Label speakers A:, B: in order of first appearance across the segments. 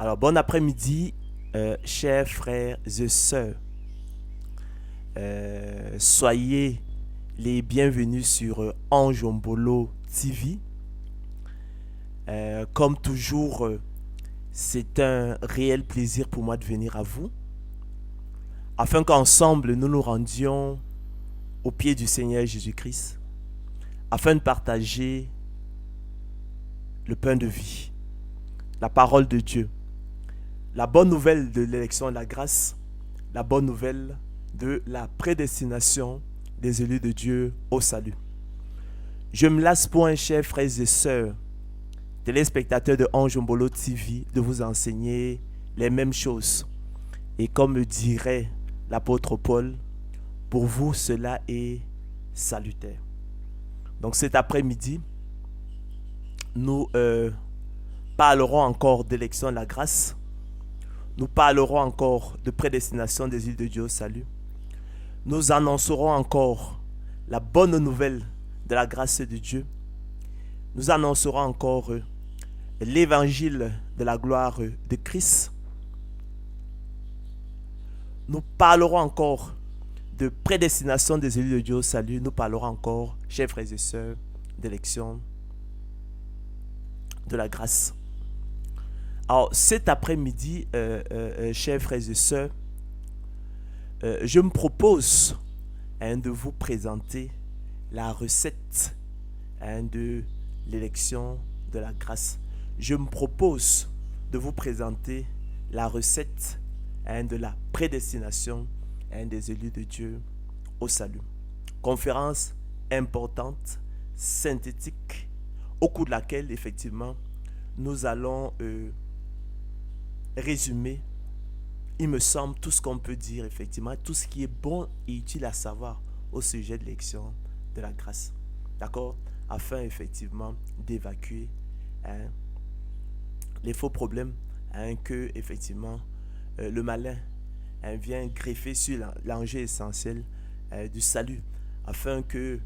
A: Alors, bon après-midi, chers frères et sœurs. Soyez les bienvenus sur Ange Ombolo TV. Comme toujours, c'est un réel plaisir pour moi de venir à vous, afin qu'ensemble nous nous rendions au pied du Seigneur Jésus-Christ, afin de partager le pain de vie, la parole de Dieu, la bonne nouvelle de l'élection de la grâce, la bonne nouvelle de la prédestination des élus de Dieu au salut. Je me lasse point, chers frères et sœurs, téléspectateurs de Ange Ombolo TV, de vous enseigner les mêmes choses. Et comme me dirait l'apôtre Paul, pour vous cela est salutaire. Donc cet après-midi, nous parlerons encore d'élection de la grâce. Nous parlerons encore de prédestination des îles de Dieu au salut. Nous annoncerons encore la bonne nouvelle de la grâce de Dieu. Nous annoncerons encore l'évangile de la gloire de Christ. Nous parlerons encore de prédestination des élus de Dieu au salut. Nous parlerons encore, chers frères et sœurs, d'élection de la grâce. Alors, cet après-midi, chers frères et sœurs, je me propose de vous présenter la recette de l'élection de la grâce. Je me propose de vous présenter la recette de la prédestination des élus de Dieu au salut. Conférence importante, synthétique, au cours de laquelle, effectivement, nous allons résumer, il me semble, tout ce qu'on peut dire, effectivement, tout ce qui est bon et utile à savoir au sujet de l'élection de la grâce. D'accord? Afin, effectivement, d'évacuer les faux problèmes que, effectivement, le malin vient greffer sur l'enjeu essentiel du salut, afin que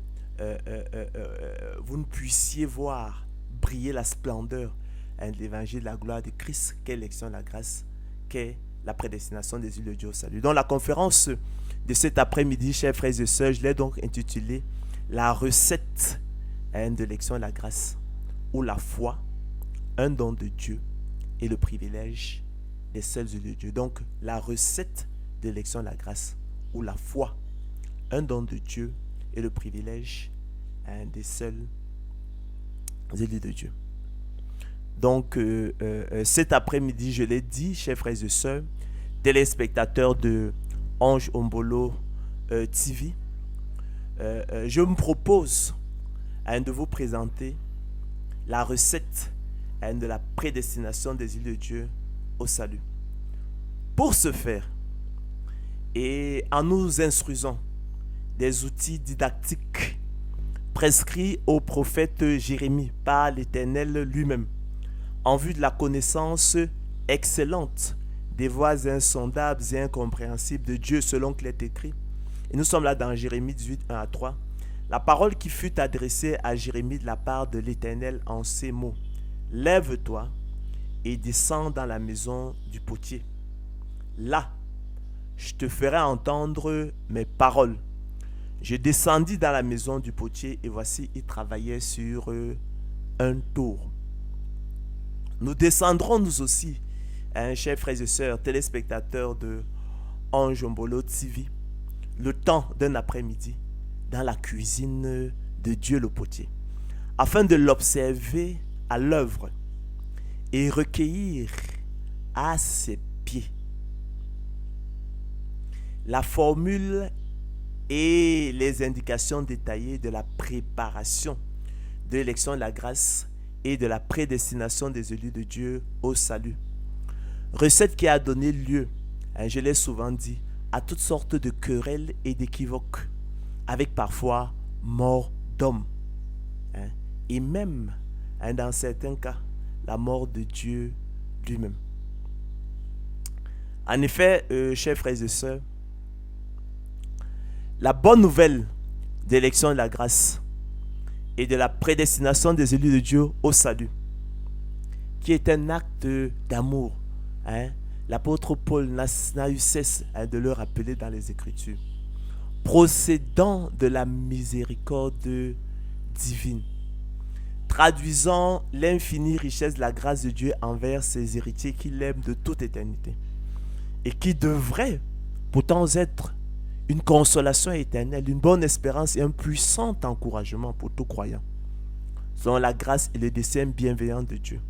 A: vous ne puissiez voir briller la splendeur de l'évangile de la gloire de Christ, qu'est l'élection de la grâce, qu'est la prédestination des îles de Dieu au salut. Dans la conférence de cet après-midi, chers frères et sœurs, je l'ai donc intitulée la recette de l'élection de la grâce, ou la foi, un don de Dieu et le privilège des seuls îles de Dieu. Donc, la recette de l'élection de la grâce, ou la foi, un don de Dieu et le privilège des seuls élus de Dieu. Donc, cet après-midi, je l'ai dit, chers frères et sœurs, téléspectateurs de Ange Ombolo TV, je me propose de vous présenter la recette de la prédestination des îles de Dieu au salut. Pour ce faire, et en nous instruisant des outils didactiques prescrits au prophète Jérémie par l'Éternel lui-même, en vue de la connaissance excellente des voies insondables et incompréhensibles de Dieu selon qu'il est écrit. Et nous sommes là dans Jérémie 18, 1 à 3. La parole qui fut adressée à Jérémie de la part de l'Éternel en ces mots. Lève-toi et descends dans la maison du potier. Là, je te ferai entendre mes paroles. Je descendis dans la maison du potier et voici, il travaillait sur un tour. Nous descendrons nous aussi, chers frères et sœurs, téléspectateurs de Ange Ombolo TV, le temps d'un après-midi dans la cuisine de Dieu le potier, afin de l'observer à l'œuvre et recueillir à ses pieds la formule et les indications détaillées de la préparation de l'élection de la grâce et de la prédestination des élus de Dieu au salut. Recette qui a donné lieu, je l'ai souvent dit, à toutes sortes de querelles et d'équivoques, avec parfois mort d'homme, et même, dans certains cas, la mort de Dieu lui-même. En effet, chers frères et sœurs, la bonne nouvelle de l'élection de la grâce et de la prédestination des élus de Dieu au salut, qui est un acte d'amour Hein, l'apôtre Paul n'a eu cesse de le rappeler dans les Écritures. Procédant de la miséricorde divine, traduisant l'infinie richesse de la grâce de Dieu envers ses héritiers qu'il aime de toute éternité et qui devrait pourtant être une consolation éternelle, une bonne espérance et un puissant encouragement pour tout croyant, selon la grâce et le dessein bienveillant de Dieu.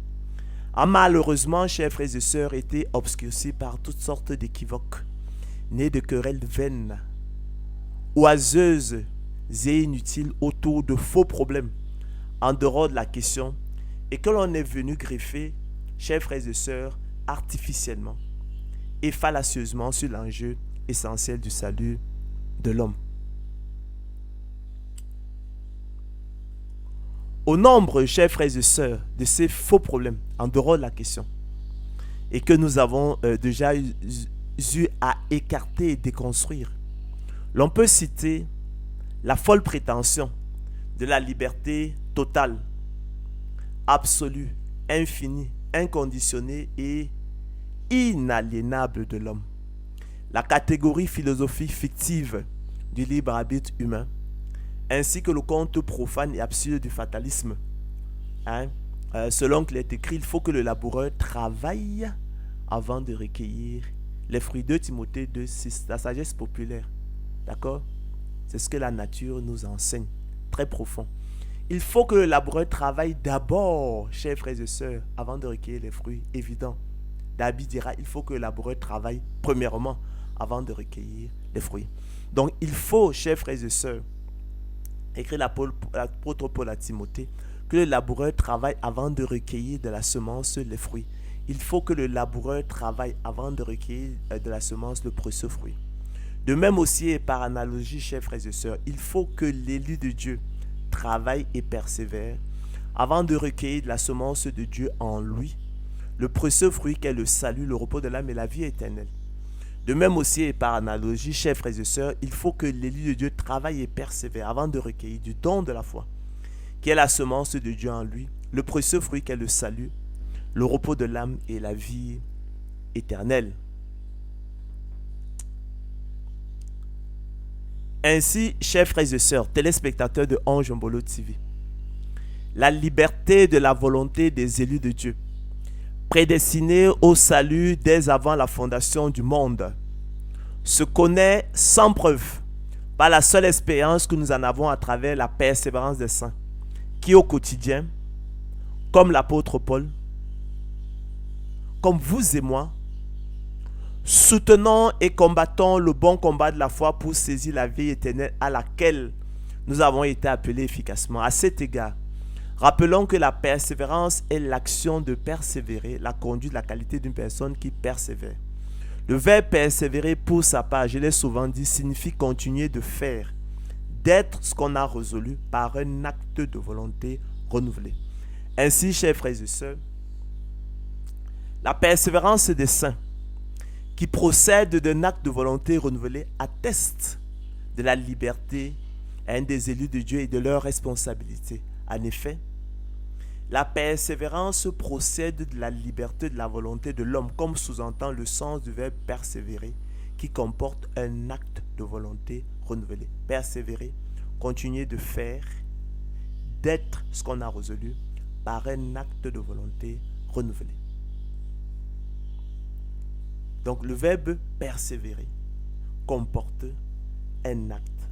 A: A malheureusement, chers frères et sœurs, été obscurcis par toutes sortes d'équivoques, nés de querelles vaines, oiseuses et inutiles autour de faux problèmes, en dehors de la question, et que l'on est venu greffer, chers frères et sœurs, artificiellement et fallacieusement sur l'enjeu essentiel du salut de l'homme. Au nombre, chers frères et sœurs, de ces faux problèmes, en dehors de la question, et que nous avons déjà eu à écarter et déconstruire, l'on peut citer la folle prétention de la liberté totale, absolue, infinie, inconditionnée et inaliénable de l'homme. La catégorie philosophique fictive du libre arbitre humain, ainsi que le conte profane et absurde du fatalisme. Selon qu'il est écrit, il faut que le laboureur travaille avant de recueillir les fruits. 2 Timothée 2,6, la sagesse populaire. D'accord? C'est ce que la nature nous enseigne, très profond. Il faut que le laboureur travaille d'abord, chers frères et sœurs, avant de recueillir les fruits, évident. David dira, il faut que le laboureur travaille premièrement avant de recueillir les fruits. Donc il faut, chers frères et sœurs, écrit l'apôtre Paul à Timothée, que le laboureur travaille avant de recueillir de la semence les fruits. Il faut que le laboureur travaille avant de recueillir de la semence le précieux fruit. De même aussi et par analogie, chers frères et sœurs, il faut que l'élu de Dieu travaille et persévère avant de recueillir de la semence de Dieu en lui, le précieux fruit qu'est le salut, le repos de l'âme et la vie éternelle. De même aussi et par analogie, chers frères et sœurs, il faut que l'élu de Dieu travaille et persévère avant de recueillir du don de la foi, qui est la semence de Dieu en lui, le précieux fruit qu'est le salut, le repos de l'âme et la vie éternelle. Ainsi, chers frères et sœurs, téléspectateurs de Ange Mbolo TV, la liberté de la volonté des élus de Dieu, prédestinés au salut dès avant la fondation du monde, se connaît sans preuve par la seule expérience que nous en avons à travers la persévérance des saints, qui au quotidien, comme l'apôtre Paul, comme vous et moi, soutenons et combattons le bon combat de la foi pour saisir la vie éternelle à laquelle nous avons été appelés efficacement. À cet égard, rappelons que la persévérance est l'action de persévérer, la conduite, la qualité d'une personne qui persévère. Le verbe persévérer pour sa part, je l'ai souvent dit, signifie continuer de faire, d'être ce qu'on a résolu par un acte de volonté renouvelé. Ainsi, chers frères et sœurs, la persévérance des saints qui procède d'un acte de volonté renouvelé atteste de la liberté des élus de Dieu et de leur responsabilité. En effet, la persévérance procède de la liberté de la volonté de l'homme, comme sous-entend le sens du verbe persévérer, qui comporte un acte de volonté renouvelé. Persévérer, continuer de faire, d'être ce qu'on a résolu par un acte de volonté renouvelé. Donc le verbe persévérer comporte un acte,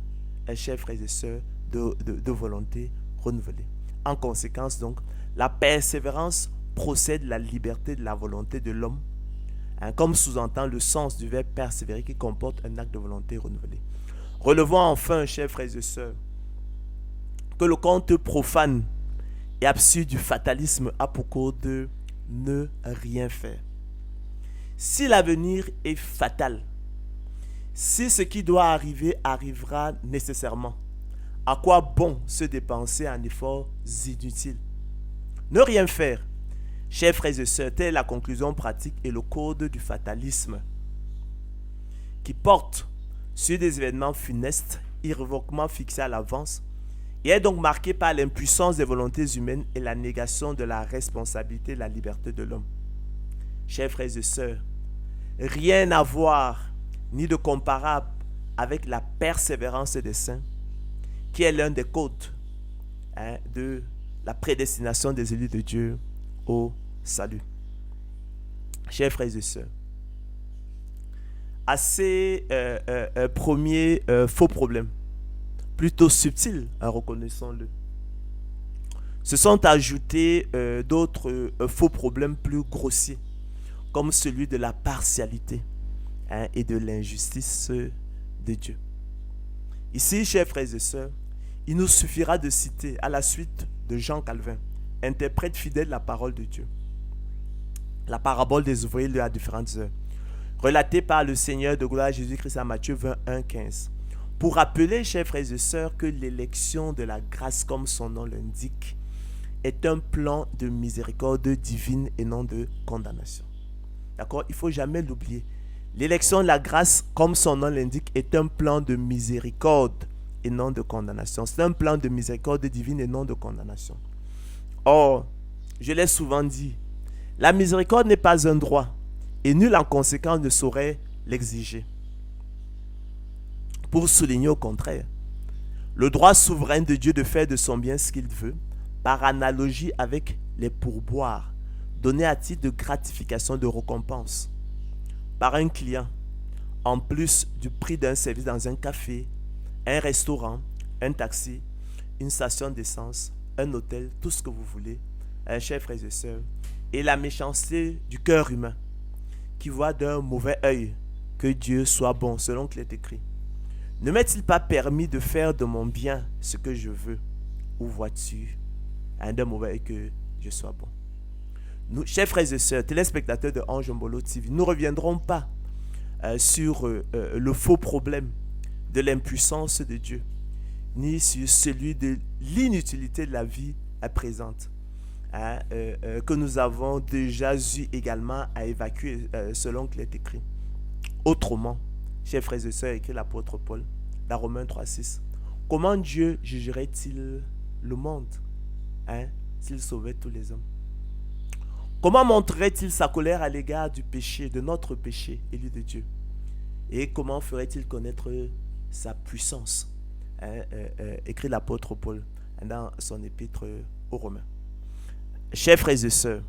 A: chers frères et sœurs, de volonté renouvelée. En conséquence donc, la persévérance procède de la liberté de la volonté de l'homme, comme sous-entend le sens du verbe persévérer qui comporte un acte de volonté renouvelé. Relevons enfin, chers frères et sœurs, que le conte profane et absurde du fatalisme a pour cause de ne rien faire. Si l'avenir est fatal, si ce qui doit arriver arrivera nécessairement, à quoi bon se dépenser en efforts inutiles? Ne rien faire, chers frères et sœurs, telle est la conclusion pratique et le code du fatalisme, qui porte sur des événements funestes, irrévocablement fixés à l'avance, et est donc marqué par l'impuissance des volontés humaines et la négation de la responsabilité et de la liberté de l'homme. chers frères et sœurs, rien à voir ni de comparable avec la persévérance des saints, qui est l'un des codes de la prédestination des élus de Dieu au salut. Chers frères et sœurs, à ces premiers faux problèmes, plutôt subtils, reconnaissons-le, se sont ajoutés d'autres faux problèmes plus grossiers, comme celui de la partialité et de l'injustice de Dieu. Ici, chers frères et sœurs, il nous suffira de citer à la suite de Jean Calvin, interprète fidèle de la parole de Dieu, la parabole des ouvriers à différentes heures, relatée par le Seigneur de gloire Jésus-Christ à Matthieu 21, 15, pour rappeler, chers frères et sœurs, que l'élection de la grâce, comme son nom l'indique, est un plan de miséricorde divine et non de condamnation. D'accord? Il ne faut jamais l'oublier. L'élection de la grâce, comme son nom l'indique, est un plan de miséricorde et non de condamnation. C'est un plan de miséricorde divine et non de condamnation. Or, je l'ai souvent dit, la miséricorde n'est pas un droit et nul en conséquence ne saurait l'exiger. Pour souligner au contraire, le droit souverain de Dieu de faire de son bien ce qu'il veut, par analogie avec les pourboires donnés à titre de gratification de récompense par un client, en plus du prix d'un service dans un café, un restaurant, un taxi, une station d'essence, un hôtel, tout ce que vous voulez, chers frères et sœurs, et la méchanceté du cœur humain, qui voit d'un mauvais œil que Dieu soit bon, selon qu'il est écrit. Ne m'est-il pas permis de faire de mon bien ce que je veux? Ou vois-tu d'un mauvais œil que je sois bon? Nous, chers frères et sœurs, téléspectateurs de Ange Mbolo TV, nous ne reviendrons pas sur le faux problème de l'impuissance de Dieu, ni sur celui de l'inutilité de la vie présente, que nous avons déjà eu également à évacuer selon qu'il est écrit. Autrement, chers frères et sœurs, écrit l'apôtre Paul, dans Romains 3,6, comment Dieu jugerait-il le monde s'il sauvait tous les hommes? Comment montrerait-il sa colère à l'égard du péché, de notre péché, élu de Dieu? Et comment ferait-il connaître sa puissance? Écrit l'apôtre Paul dans son épître aux Romains. Chers frères et sœurs,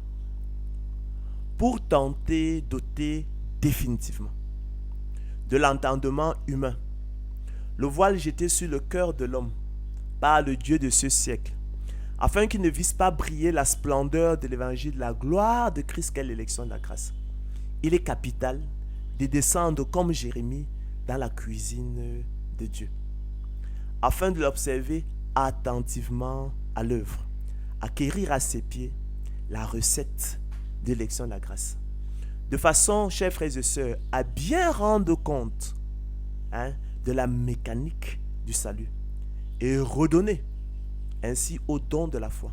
A: pour tenter d'ôter définitivement de l'entendement humain le voile jeté sur le cœur de l'homme par le Dieu de ce siècle, afin qu'il ne vise pas briller la splendeur de l'évangile de la gloire de Christ qu'est l'élection de la grâce, il est capital de descendre comme Jérémie dans la cuisine de Dieu, afin de l'observer attentivement à l'œuvre, acquérir à ses pieds la recette de l'élection de la grâce, de façon, chers frères et sœurs, à bien rendre compte de la mécanique du salut et redonner ainsi au don de la foi,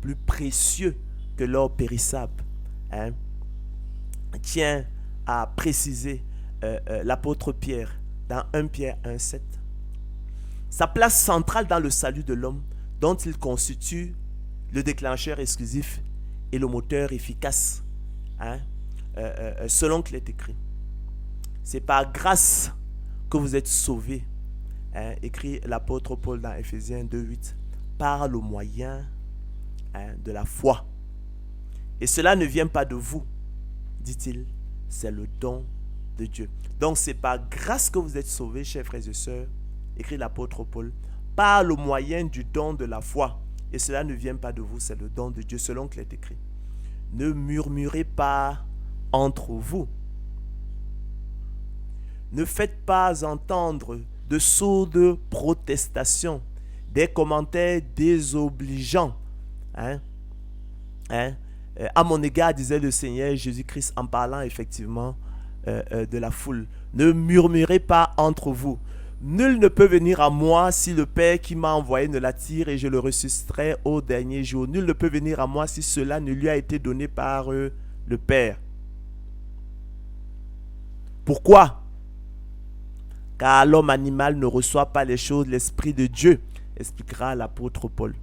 A: plus précieux que l'or périssable, tient à préciser l'apôtre Pierre dans 1 Pierre 1,7. Sa place centrale dans le salut de l'homme, dont il constitue le déclencheur exclusif et le moteur efficace, selon qu'il est écrit. C'est par grâce que vous êtes sauvés, écrit l'apôtre Paul dans Ephésiens 2,8, par le moyen de la foi. Et cela ne vient pas de vous, dit-il, c'est le don de Dieu. Donc c'est par grâce que vous êtes sauvés, chers frères et sœurs, écrit l'apôtre Paul, par le moyen du don de la foi. Et cela ne vient pas de vous, c'est le don de Dieu, selon qu'il est écrit. Ne murmurez pas entre vous. Ne faites pas entendre de sourdes protestations, des commentaires désobligeants. À mon égard, disait le Seigneur Jésus-Christ en parlant effectivement de la foule. Ne murmurez pas entre vous. Nul ne peut venir à moi si le Père qui m'a envoyé ne l'attire et je le ressusciterai au dernier jour. Nul ne peut venir à moi si cela ne lui a été donné par le Père. Pourquoi? Car l'homme animal ne reçoit pas les choses de l'Esprit de Dieu, expliquera l'apôtre Paul.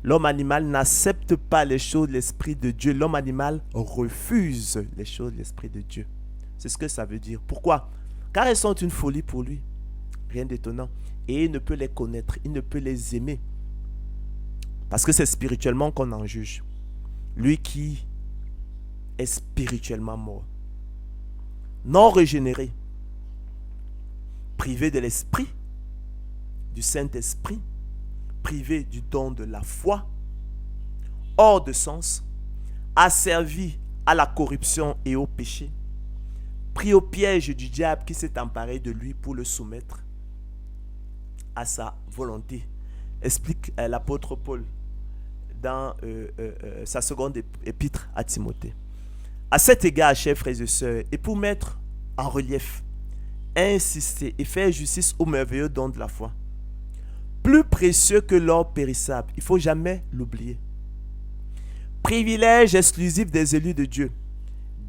A: L'homme animal n'accepte pas les choses de l'Esprit de Dieu. L'homme animal refuse les choses de l'Esprit de Dieu. C'est ce que ça veut dire. Pourquoi? Car elles sont une folie pour lui. Rien d'étonnant. Et il ne peut les connaître, il ne peut les aimer. Parce que c'est spirituellement qu'on en juge. Lui qui est spirituellement mort. Non régénéré. Privé de l'Esprit, du Saint-Esprit, privé du don de la foi, hors de sens, asservi à la corruption et au péché, pris au piège du diable qui s'est emparé de lui pour le soumettre à sa volonté, explique l'apôtre Paul dans sa seconde épître à Timothée. À cet égard, chers frères et sœurs, et pour mettre en relief, insister et faire justice au merveilleux don de la foi, plus précieux que l'or périssable, il ne faut jamais l'oublier. Privilège exclusif des élus de Dieu,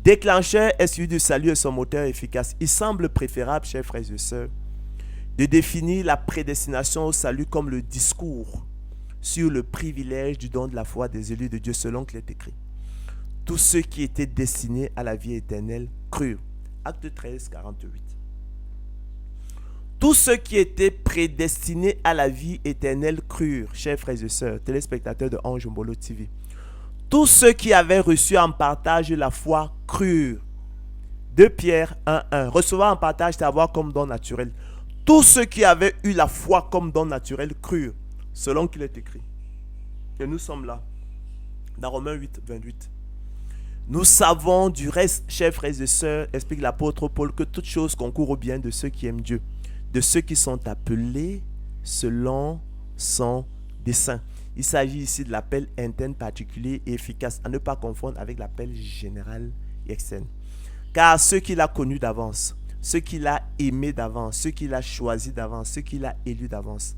A: déclencheur exclusif du salut et son moteur efficace. Il semble préférable, chers frères et sœurs, de définir la prédestination au salut comme le discours sur le privilège du don de la foi des élus de Dieu selon qu'il est écrit. Tous ceux qui étaient destinés à la vie éternelle crurent. Acte 13, 48. Tous ceux qui étaient prédestinés à la vie éternelle crurent, chers frères et sœurs, téléspectateurs de Ange Mbolo TV. Tous ceux qui avaient reçu en partage la foi crurent. 2 Pierre 1:1. Recevoir en partage, c'est avoir comme don naturel. Tous ceux qui avaient eu la foi comme don naturel crurent, selon qu'il est écrit. Et nous sommes là, dans Romains 8, 28. Nous savons du reste, chers frères et sœurs, explique l'apôtre Paul, que toute chose concourt au bien de ceux qui aiment Dieu, de ceux qui sont appelés selon son dessein. Il s'agit ici de l'appel interne particulier et efficace, à ne pas confondre avec l'appel général et externe. Car ceux qu'il a connus d'avance, ceux qu'il a aimés d'avance, ceux qu'il a choisis d'avance, ceux qu'il a élus d'avance,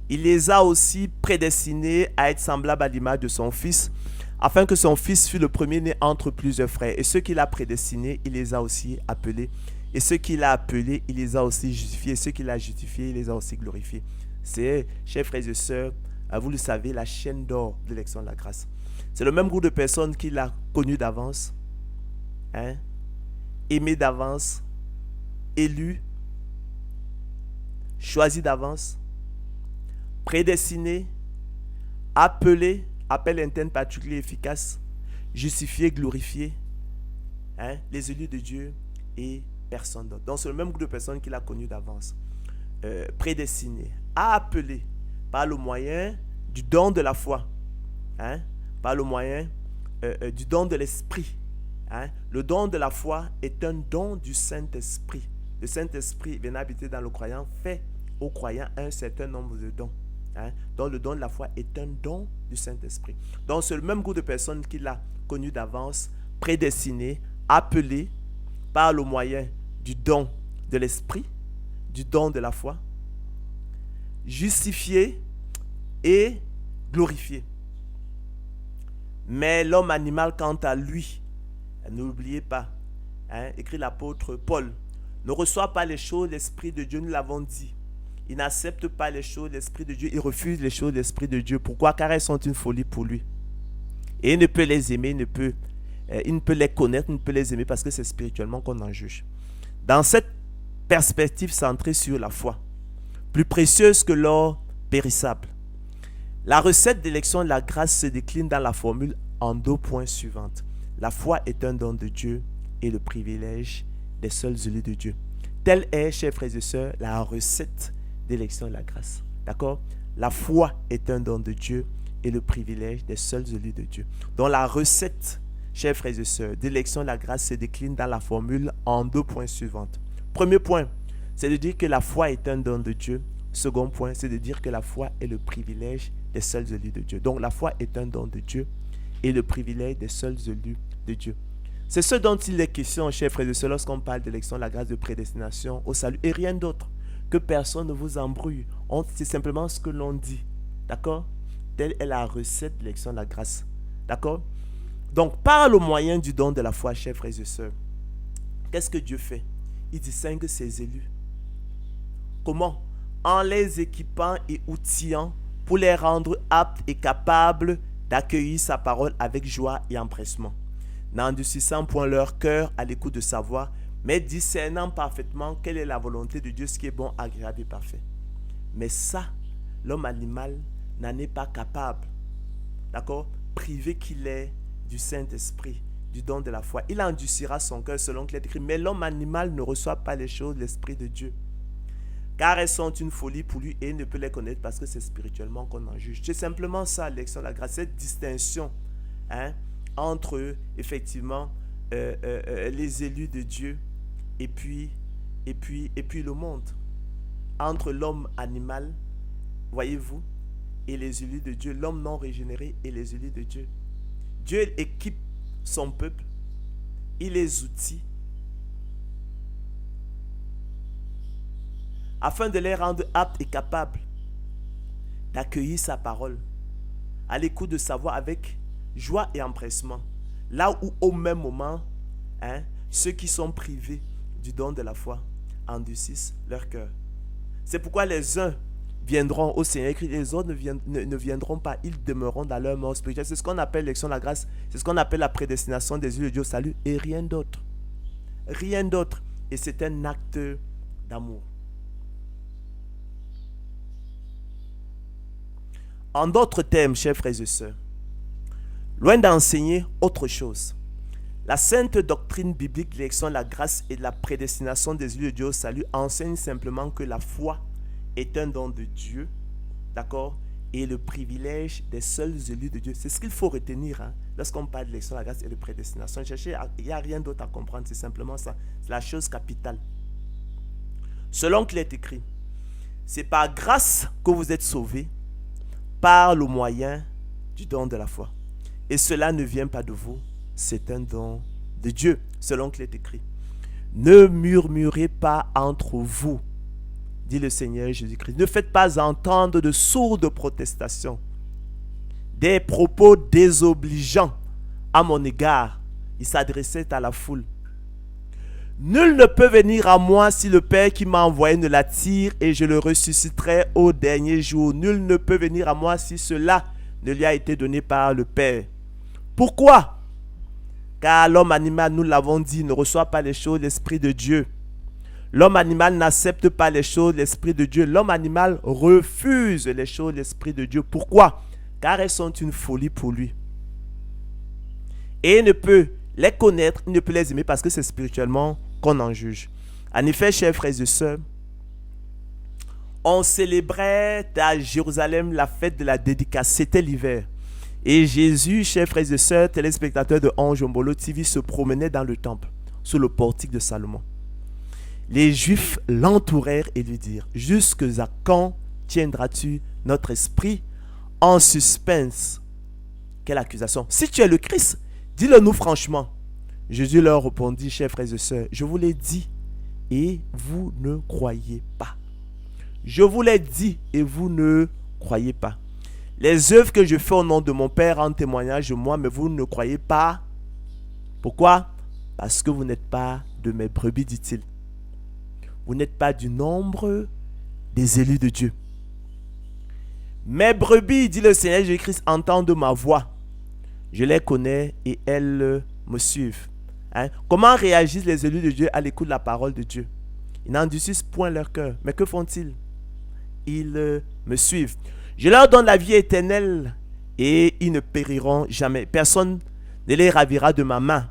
A: il les a aussi prédestinés à être semblables à l'image de son Fils, afin que son Fils fût le premier-né entre plusieurs frères. Et ceux qu'il a prédestinés, il les a aussi appelés. Et ceux qu'il a appelés, il les a aussi justifiés. Et ceux qu'il a justifiés, il les a aussi glorifiés. C'est, chers frères et sœurs, vous le savez, la chaîne d'or de l'élection de la grâce. C'est le même groupe de personnes qu'il a connu d'avance, aimé d'avance, élu, choisi d'avance, prédestiné, appelé, appel interne particulier efficace, justifié, glorifié, les élus de Dieu et personne d'autre. Donc c'est le même groupe de personnes qu'il a connu d'avance, prédestiné, appelé par le moyen du don de la foi, par le moyen du don de l'esprit. Le don de la foi est un don du Saint-Esprit. Le Saint-Esprit venant habiter dans le croyant fait au croyant un certain nombre de dons. Donc le don de la foi est un don du Saint-Esprit. Donc c'est le même groupe de personnes qu'il a connu d'avance, prédestiné, appelé par le moyen du don de l'Esprit, du don de la foi, justifié et glorifié. Mais l'homme animal, quant à lui, n'oubliez pas, écrit l'apôtre Paul, ne reçoit pas les choses de l'Esprit de Dieu, nous l'avons dit. Il n'accepte pas les choses de l'Esprit de Dieu, il refuse les choses de l'Esprit de Dieu. Pourquoi? Car elles sont une folie pour lui. Et il ne peut les aimer, il ne peut les connaître, il ne peut les aimer parce que c'est spirituellement qu'on en juge. Dans cette perspective centrée sur la foi, plus précieuse que l'or périssable, la recette d'élection de la grâce se décline dans la formule en 2 points suivantes. La foi est un don de Dieu et le privilège des seuls élus de Dieu. Telle est, chers frères et sœurs, la recette d'élection de la grâce. D'accord? La foi est un don de Dieu et le privilège des seuls élus de Dieu. Donc la recette, chers frères et sœurs, d'élection de la grâce se décline dans la formule en 2 points suivantes. Premier point, c'est de dire que la foi est un don de Dieu. Second point, c'est de dire que la foi est le privilège des seuls élus de Dieu. Donc la foi est un don de Dieu et le privilège des seuls élus de Dieu. C'est ce dont il est question, chers frères et sœurs, lorsqu'on parle d'élection de la grâce de prédestination au salut et rien d'autre. Que personne ne vous embrouille. C'est simplement ce que l'on dit. D'accord? Telle est la recette de l'élection de la grâce. D'accord? Donc, par le moyen du don de la foi, chers frères et sœurs, qu'est-ce que Dieu fait? Il distingue ses élus. Comment? En les équipant et outillant pour les rendre aptes et capables d'accueillir sa parole avec joie et empressement, n'endurcissant point leur cœur à l'écoute de sa voix, mais discernant parfaitement quelle est la volonté de Dieu, ce qui est bon, agréable et parfait. Mais ça, l'homme animal n'en est pas capable. D'accord? Privé qu'il est du Saint-Esprit, du don de la foi. Il endurcira son cœur selon qu'il est écrit. Mais l'homme animal ne reçoit pas les choses de l'Esprit de Dieu, car elles sont une folie pour lui et il ne peut les connaître parce que c'est spirituellement qu'on en juge. C'est simplement ça, l'élection de la grâce, cette distinction entre effectivement les élus de Dieu et puis le monde. Entre l'homme animal, voyez-vous, et les élus de Dieu, l'homme non régénéré et les élus de Dieu. Dieu équipe son peuple, il les outille afin de les rendre aptes et capables d'accueillir sa parole, à l'écoute de sa voix avec joie et empressement. Là où au même moment, ceux qui sont privés du don de la foi endurcissent leur cœur. C'est pourquoi les uns viendront au Seigneur et les autres ne viendront pas. Ils demeureront dans leur mort spirituelle. C'est ce qu'on appelle l'élection de la grâce. C'est ce qu'on appelle la prédestination des yeux de Dieu au salut et rien d'autre. Rien d'autre. Et c'est un acte d'amour. En d'autres termes, chers frères et sœurs, loin d'enseigner autre chose, la sainte doctrine biblique de l'élection de la grâce et de la prédestination des élus de Dieu au salut enseigne simplement que la foi est un don de Dieu, d'accord, et le privilège des seuls élus de Dieu. C'est ce qu'il faut retenir lorsqu'on parle de l'élection de la grâce et de prédestination. Il n'y a rien d'autre à comprendre, c'est simplement ça. C'est la chose capitale. Selon qu'il est écrit, c'est par grâce que vous êtes sauvés, par le moyen du don de la foi. Et cela ne vient pas de vous, c'est un don de Dieu, selon qu'il est écrit. Ne murmurez pas entre vous, dit le Seigneur Jésus-Christ. Ne faites pas entendre de sourdes protestations, des propos désobligeants à mon égard. Il s'adressait à la foule. Nul ne peut venir à moi si le Père qui m'a envoyé ne l'attire et je le ressusciterai au dernier jour. Nul ne peut venir à moi si cela ne lui a été donné par le Père. Pourquoi? Car l'homme animal, nous l'avons dit, ne reçoit pas les choses de l'Esprit de Dieu. L'homme animal n'accepte pas les choses de l'Esprit de Dieu. L'homme animal refuse les choses de l'Esprit de Dieu. Pourquoi? Car elles sont une folie pour lui. Et il ne peut les connaître, il ne peut les aimer parce que c'est spirituellement qu'on en juge. En effet, chers frères et sœurs, on célébrait à Jérusalem la fête de la dédicace. C'était l'hiver. Et Jésus, chers frères et sœurs, téléspectateurs de Anjombolo TV, se promenait dans le temple, sous le portique de Salomon. Les Juifs l'entourèrent et lui dirent: jusque à quand tiendras-tu notre esprit en suspense? Quelle accusation! Si tu es le Christ, dis-le nous franchement. Jésus leur répondit: chers frères et sœurs, je vous l'ai dit et vous ne croyez pas. Je vous l'ai dit et vous ne croyez pas. Les œuvres que je fais au nom de mon Père en témoignage de moi, mais vous ne croyez pas. Pourquoi? Parce que vous n'êtes pas de mes brebis, dit-il. Vous n'êtes pas du nombre des élus de Dieu. Mes brebis, dit le Seigneur Jésus-Christ, entendent ma voix. Je les connais et elles me suivent. Comment réagissent les élus de Dieu à l'écoute de la parole de Dieu? Ils n'endurcissent point leur cœur. Mais que font-ils? Ils me suivent. Je leur donne la vie éternelle et ils ne périront jamais. Personne ne les ravira de ma main.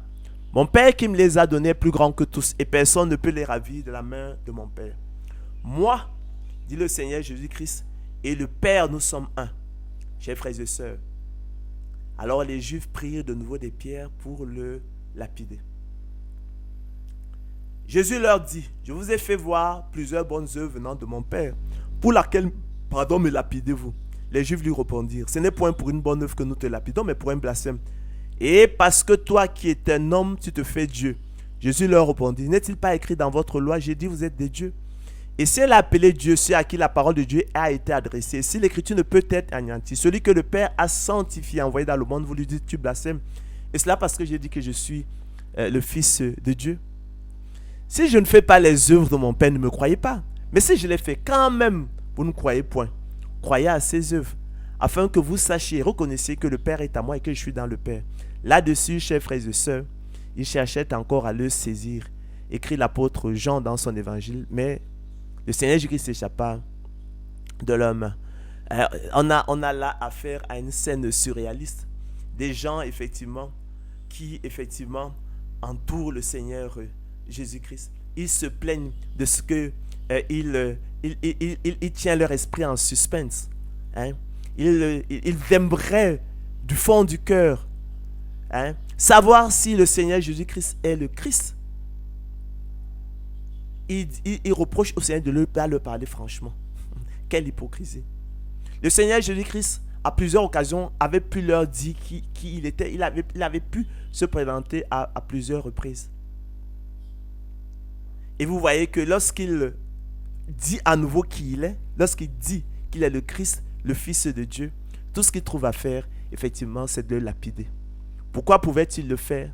A: Mon Père qui me les a donnés est plus grand que tous et personne ne peut les ravir de la main de mon Père. Moi, dit le Seigneur Jésus-Christ, et le Père, nous sommes un. Chers frères et sœurs, alors les Juifs prirent de nouveau des pierres pour le lapider. Jésus leur dit: je vous ai fait voir plusieurs bonnes œuvres venant de mon Père. Pour laquelle, me lapidez-vous? Les Juifs lui répondirent: ce n'est point pour une bonne œuvre que nous te lapidons, mais pour un blasphème. Et parce que toi qui es un homme, tu te fais Dieu. Jésus leur répondit: n'est-il pas écrit dans votre loi, j'ai dit vous êtes des dieux? Et si elle a appelé Dieu, ceux à qui la parole de Dieu a été adressée, si l'écriture ne peut être anéantie, celui que le Père a sanctifié, envoyé dans le monde, vous lui dites tu blasphèmes. Et cela parce que j'ai dit que je suis le Fils de Dieu. Si je ne fais pas les œuvres de mon Père, ne me croyez pas. Mais si je les fais quand même, vous ne croyez point. Croyez à ses œuvres, afin que vous sachiez et reconnaissiez que le Père est à moi et que je suis dans le Père. Là-dessus, chers frères et sœurs, ils cherchaient encore à le saisir, écrit l'apôtre Jean dans son évangile, mais le Seigneur Jésus-Christ s'échappa de leurs mains. On a là affaire à une scène surréaliste. Des gens, effectivement, qui, effectivement, entourent le Seigneur Jésus-Christ. Ils se plaignent de ce que il tient leur esprit en suspense. Hein? Ils aimeraient du fond du cœur savoir si le Seigneur Jésus-Christ est le Christ. Il reproche au Seigneur de ne pas leur parler franchement. Quelle hypocrisie. Le Seigneur Jésus-Christ, à plusieurs occasions, avait pu leur dire qui il était. Il avait pu se présenter à plusieurs reprises. Et vous voyez que lorsqu'il dit à nouveau qui il est, lorsqu'il dit qu'il est le Christ, le Fils de Dieu, tout ce qu'il trouve à faire, effectivement, c'est de le lapider. Pourquoi pouvait-il le faire?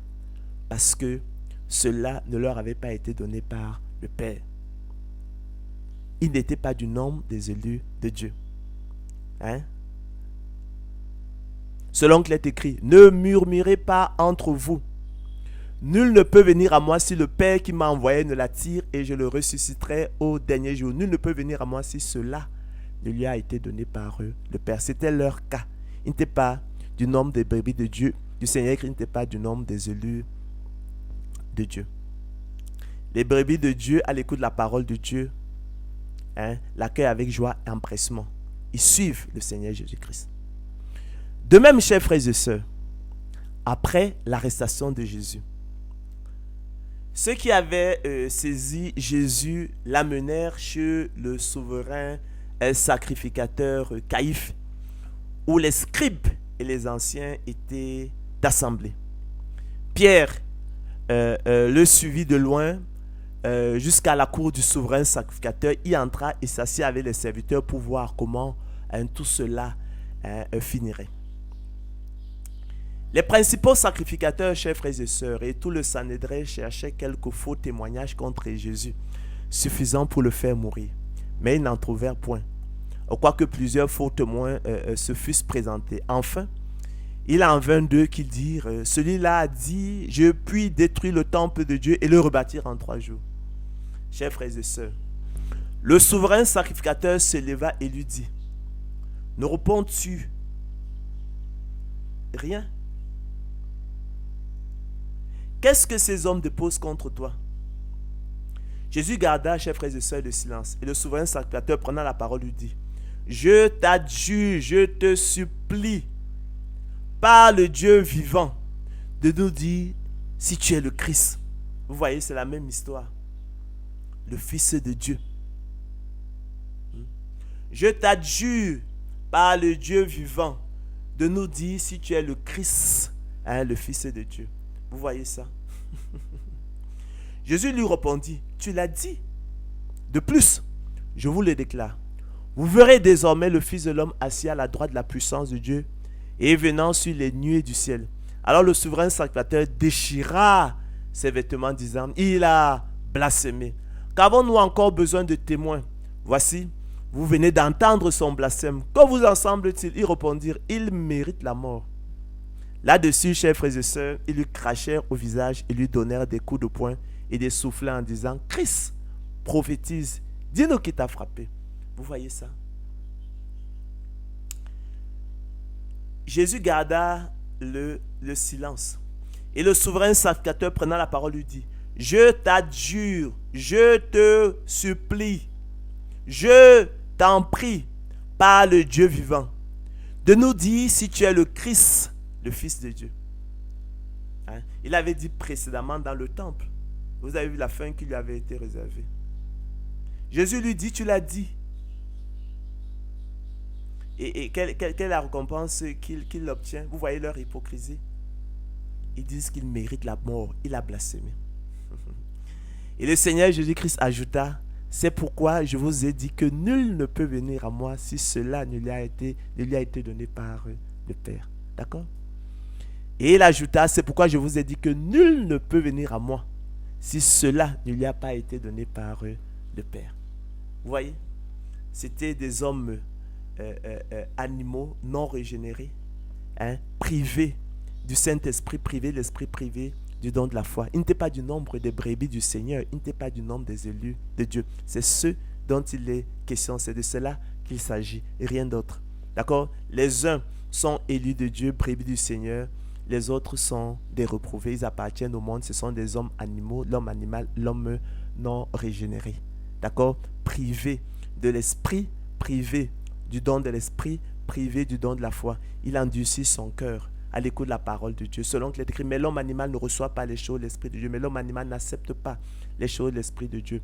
A: Parce que cela ne leur avait pas été donné par le Père. Il n'était pas du nombre des élus de Dieu. Selon qu'il est écrit, ne murmurez pas entre vous. Nul ne peut venir à moi si le Père qui m'a envoyé ne l'attire et je le ressusciterai au dernier jour. Nul ne peut venir à moi si cela ne lui a été donné par eux, le Père. C'était leur cas. Il n'était pas du nombre des brebis de Dieu, du Seigneur, il n'était pas du nombre des élus de Dieu. Les brebis de Dieu, à l'écoute de la parole de Dieu, l'accueillent avec joie et empressement. Ils suivent le Seigneur Jésus-Christ. De même, chers frères et sœurs, après l'arrestation de Jésus, ceux qui avaient saisi Jésus l'amenèrent chez le souverain sacrificateur Caïphe, où les scribes et les anciens étaient assemblés. Pierre le suivit de loin jusqu'à la cour du souverain sacrificateur. Il entra et s'assit avec les serviteurs pour voir comment tout cela finirait. Les principaux sacrificateurs, chers frères et sœurs, et tout le Sanhédrin cherchaient quelques faux témoignages contre Jésus, suffisants pour le faire mourir. Mais ils n'en trouvèrent point, quoique plusieurs faux témoins se fussent présentés. Enfin, il en vint d'eux qui dirent, celui-là a dit, je puis détruire le temple de Dieu et le rebâtir en 3 jours. Chers frères et sœurs, le souverain sacrificateur se leva et lui dit, ne réponds-tu rien? Qu'est-ce que ces hommes déposent contre toi? Jésus garda, chers frères et sœurs, le silence. Et le souverain sacrificateur, prenant la parole, lui dit, je t'adjure, je te supplie, par le Dieu vivant, de nous dire si tu es le Christ. Vous voyez, c'est la même histoire. Le Fils de Dieu. Je t'adjure, par le Dieu vivant, de nous dire si tu es le Christ, le Fils de Dieu. Vous voyez ça? Jésus lui répondit, tu l'as dit. De plus, je vous le déclare, vous verrez désormais le Fils de l'homme assis à la droite de la puissance de Dieu et venant sur les nuées du ciel. Alors le souverain sacrificateur déchira ses vêtements, disant, il a blasphémé. Qu'avons-nous encore besoin de témoins? Voici, vous venez d'entendre son blasphème. Que vous en semble-t-il? Ils répondirent, il mérite la mort. Là-dessus, chers frères et sœurs, ils lui crachèrent au visage et lui donnèrent des coups de poing et des soufflets en disant, Christ, prophétise, dis-nous qui t'a frappé. Vous voyez ça? Jésus garda le silence. Et le souverain sacrificateur prenant la parole lui dit, je t'adjure, je te supplie, je t'en prie, par le Dieu vivant, de nous dire si tu es le Christ, le Fils de Dieu. Il avait dit précédemment dans le temple. Vous avez vu la fin qui lui avait été réservée. Jésus lui dit, tu l'as dit. Et quelle est la récompense qu'il obtient? Vous voyez leur hypocrisie. Ils disent qu'il mérite la mort. Il a blasphémé. Et le Seigneur Jésus-Christ ajouta, c'est pourquoi je vous ai dit que nul ne peut venir à moi si cela ne lui a été donné par le Père. D'accord? Et il ajouta, c'est pourquoi je vous ai dit que nul ne peut venir à moi si cela ne lui a pas été donné par le Père. Vous voyez? C'était des hommes animaux non régénérés, privés du Saint-Esprit, privés de l'Esprit, privés du don de la foi. Il n'était pas du nombre des brebis du Seigneur, il n'était pas du nombre des élus de Dieu. C'est ceux dont il est question, c'est de cela qu'il s'agit et rien d'autre. D'accord? Les uns sont élus de Dieu, brebis du Seigneur, les autres sont des reprouvés, ils appartiennent au monde, ce sont des hommes animaux, l'homme animal, l'homme non régénéré. D'accord? Privés de l'esprit, privés du don de l'esprit, privé du don de la foi. Il endurcit son cœur à l'écoute de la parole de Dieu. Selon qu'il est écrit, mais l'homme animal ne reçoit pas les choses de l'esprit de Dieu, mais l'homme animal n'accepte pas les choses de l'esprit de Dieu.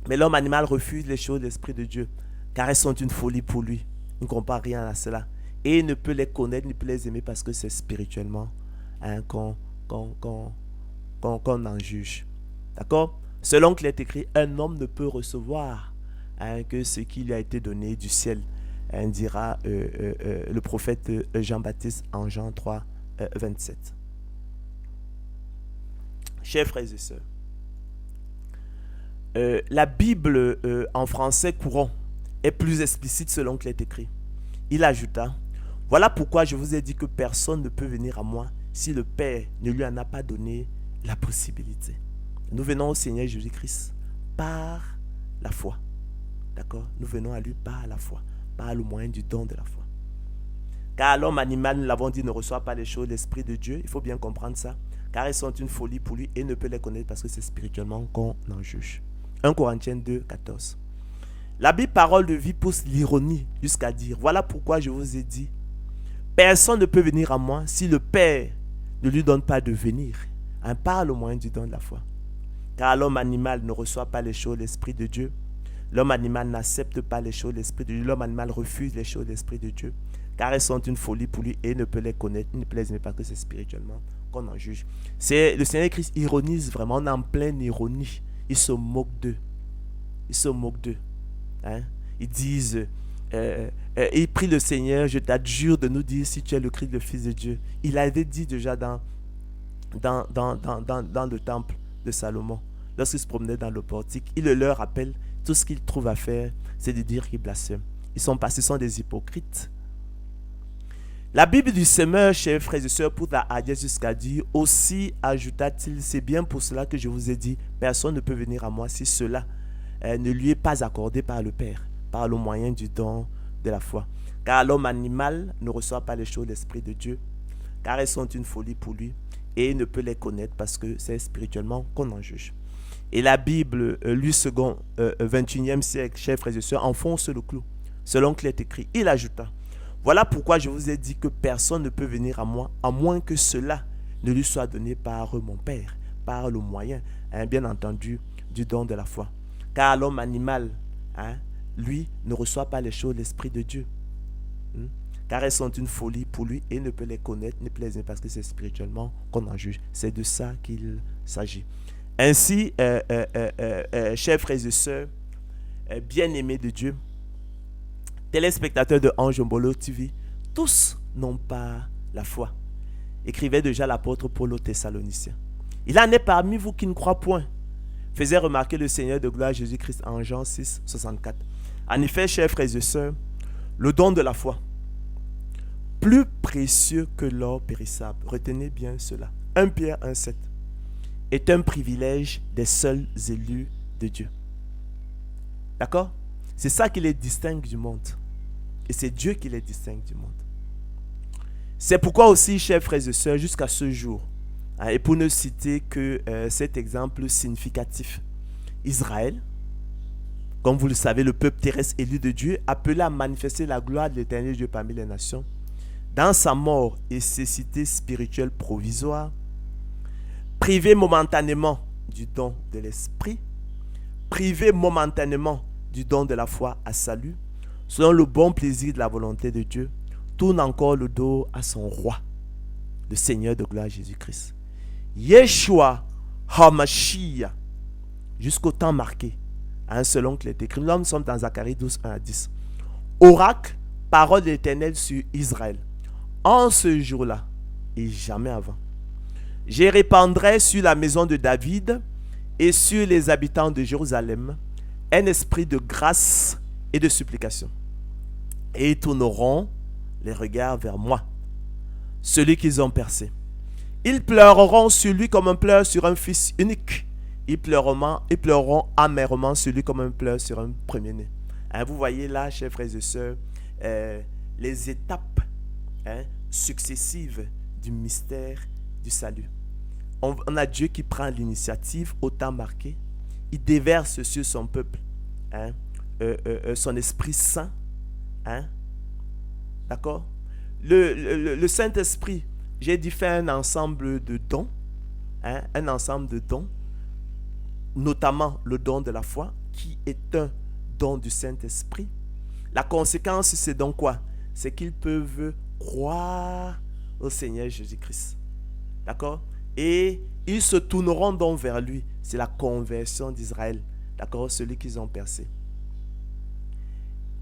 A: Mais l'homme animal refuse les choses de l'esprit de Dieu, car elles sont une folie pour lui. Il ne comprend rien à cela. Et il ne peut les connaître, ne peut les aimer parce que c'est spirituellement qu'on en juge. D'accord? Selon qu'il est écrit, un homme ne peut recevoir que ce qui lui a été donné du ciel, dira le prophète Jean-Baptiste en Jean 3, 27. Chers frères et sœurs, la Bible en français courant est plus explicite selon qu'il est écrit. Il ajouta, voilà pourquoi je vous ai dit que personne ne peut venir à moi si le Père ne lui en a pas donné la possibilité. Nous venons au Seigneur Jésus-Christ par la foi. D'accord? Nous venons à lui par la foi, par le moyen du don de la foi. Car l'homme animal, nous l'avons dit, ne reçoit pas les choses de l'Esprit de Dieu. Il faut bien comprendre ça. Car elles sont une folie pour lui et ne peut les connaître parce que c'est spirituellement qu'on en juge. 1 Corinthiens 2, 14. La Bible, parole de vie, pousse l'ironie jusqu'à dire, voilà pourquoi je vous ai dit, personne ne peut venir à moi si le Père ne lui donne pas de venir, par le moyen du don de la foi. Car l'homme animal ne reçoit pas les choses de l'Esprit de Dieu. L'homme animal n'accepte pas les choses de l'Esprit de Dieu. L'homme animal refuse les choses de l'Esprit de Dieu. Car elles sont une folie pour lui et ne peut les connaître, ne peut les aimer parce que c'est spirituellement qu'on en juge. Le Seigneur Christ ironise vraiment, on est en pleine ironie. Il se moque d'eux. Il se moque d'eux. Ils disent, il prie le Seigneur, je t'adjure de nous dire si tu es le Christ, le Fils de Dieu. Il avait dit déjà dans le temple de Salomon, lorsqu'il se promenait dans le portique, il leur rappelle, tout ce qu'ils trouvent à faire, c'est de dire qu'ils blasphèment. Ils sont des hypocrites. La Bible du semeur, chers frères et sœurs, pour la hardiesse jusqu'à dire, aussi ajouta-t-il, c'est bien pour cela que je vous ai dit, personne ne peut venir à moi si cela ne lui est pas accordé par le Père, par le moyen du don de la foi. Car l'homme animal ne reçoit pas les choses de l'Esprit de Dieu, car elles sont une folie pour lui, et il ne peut les connaître parce que c'est spirituellement qu'on en juge. Et la Bible, lui second, 21e siècle, chers frères et sœurs, enfonce le clou. Selon qu'il est écrit, il ajouta, voilà pourquoi je vous ai dit que personne ne peut venir à moi, à moins que cela ne lui soit donné par mon Père, par le moyen, bien entendu, du don de la foi. Car l'homme animal, lui, ne reçoit pas les choses de l'Esprit de Dieu. Car elles sont une folie pour lui et ne peut les connaître, ne peut les aimer parce que c'est spirituellement qu'on en juge. C'est de ça qu'il s'agit. Ainsi, chers frères et sœurs, bien-aimés de Dieu, téléspectateurs de Ange Mbolo TV, tous n'ont pas la foi. Écrivait déjà l'apôtre Paul aux Thessaloniciens. Il en est parmi vous qui ne croient point, faisait remarquer le Seigneur de gloire Jésus-Christ en Jean 6, 64. En effet, chers frères et sœurs, le don de la foi, plus précieux que l'or périssable, retenez bien cela, 1 Pierre 1, 7, est un privilège des seuls élus de Dieu. D'accord? C'est ça qui les distingue du monde. Et c'est Dieu qui les distingue du monde. C'est pourquoi aussi, chers frères et sœurs, jusqu'à ce jour, et pour ne citer que cet exemple significatif, Israël, comme vous le savez, le peuple terrestre élu de Dieu, appelé à manifester la gloire de l'Éternel Dieu parmi les nations, dans sa mort et ses cités spirituelles provisoires, privé momentanément du don de l'esprit, privé momentanément du don de la foi à salut, selon le bon plaisir de la volonté de Dieu, tourne encore le dos à son roi, le Seigneur de gloire Jésus-Christ. Yeshua HaMashiach, jusqu'au temps marqué, selon qu'il est écrit. Nous sommes dans Zacharie 12, 1 à 10. Oracle, parole de l'Éternel sur Israël. En ce jour-là, et jamais avant, je répandrai sur la maison de David et sur les habitants de Jérusalem un esprit de grâce et de supplication. et ils tourneront les regards vers moi, celui qu'ils ont percé. Ils pleureront sur lui comme un pleur sur un fils unique. Ils pleureront amèrement sur lui comme un pleur sur un premier-né. Hein, vous voyez là, chers frères et sœurs, les étapes successives du mystère du salut. On a Dieu qui prend l'initiative au temps marqué. Il déverse sur son peuple son Esprit Saint. D'accord? Le Saint-Esprit, j'ai dit, fait un ensemble de dons. Un ensemble de dons, notamment le don de la foi, qui est un don du Saint-Esprit. La conséquence, c'est donc quoi? C'est qu'ils peuvent croire au Seigneur Jésus-Christ. D'accord? Et ils se tourneront donc vers lui. C'est la conversion d'Israël. D'accord? Celui qu'ils ont percé.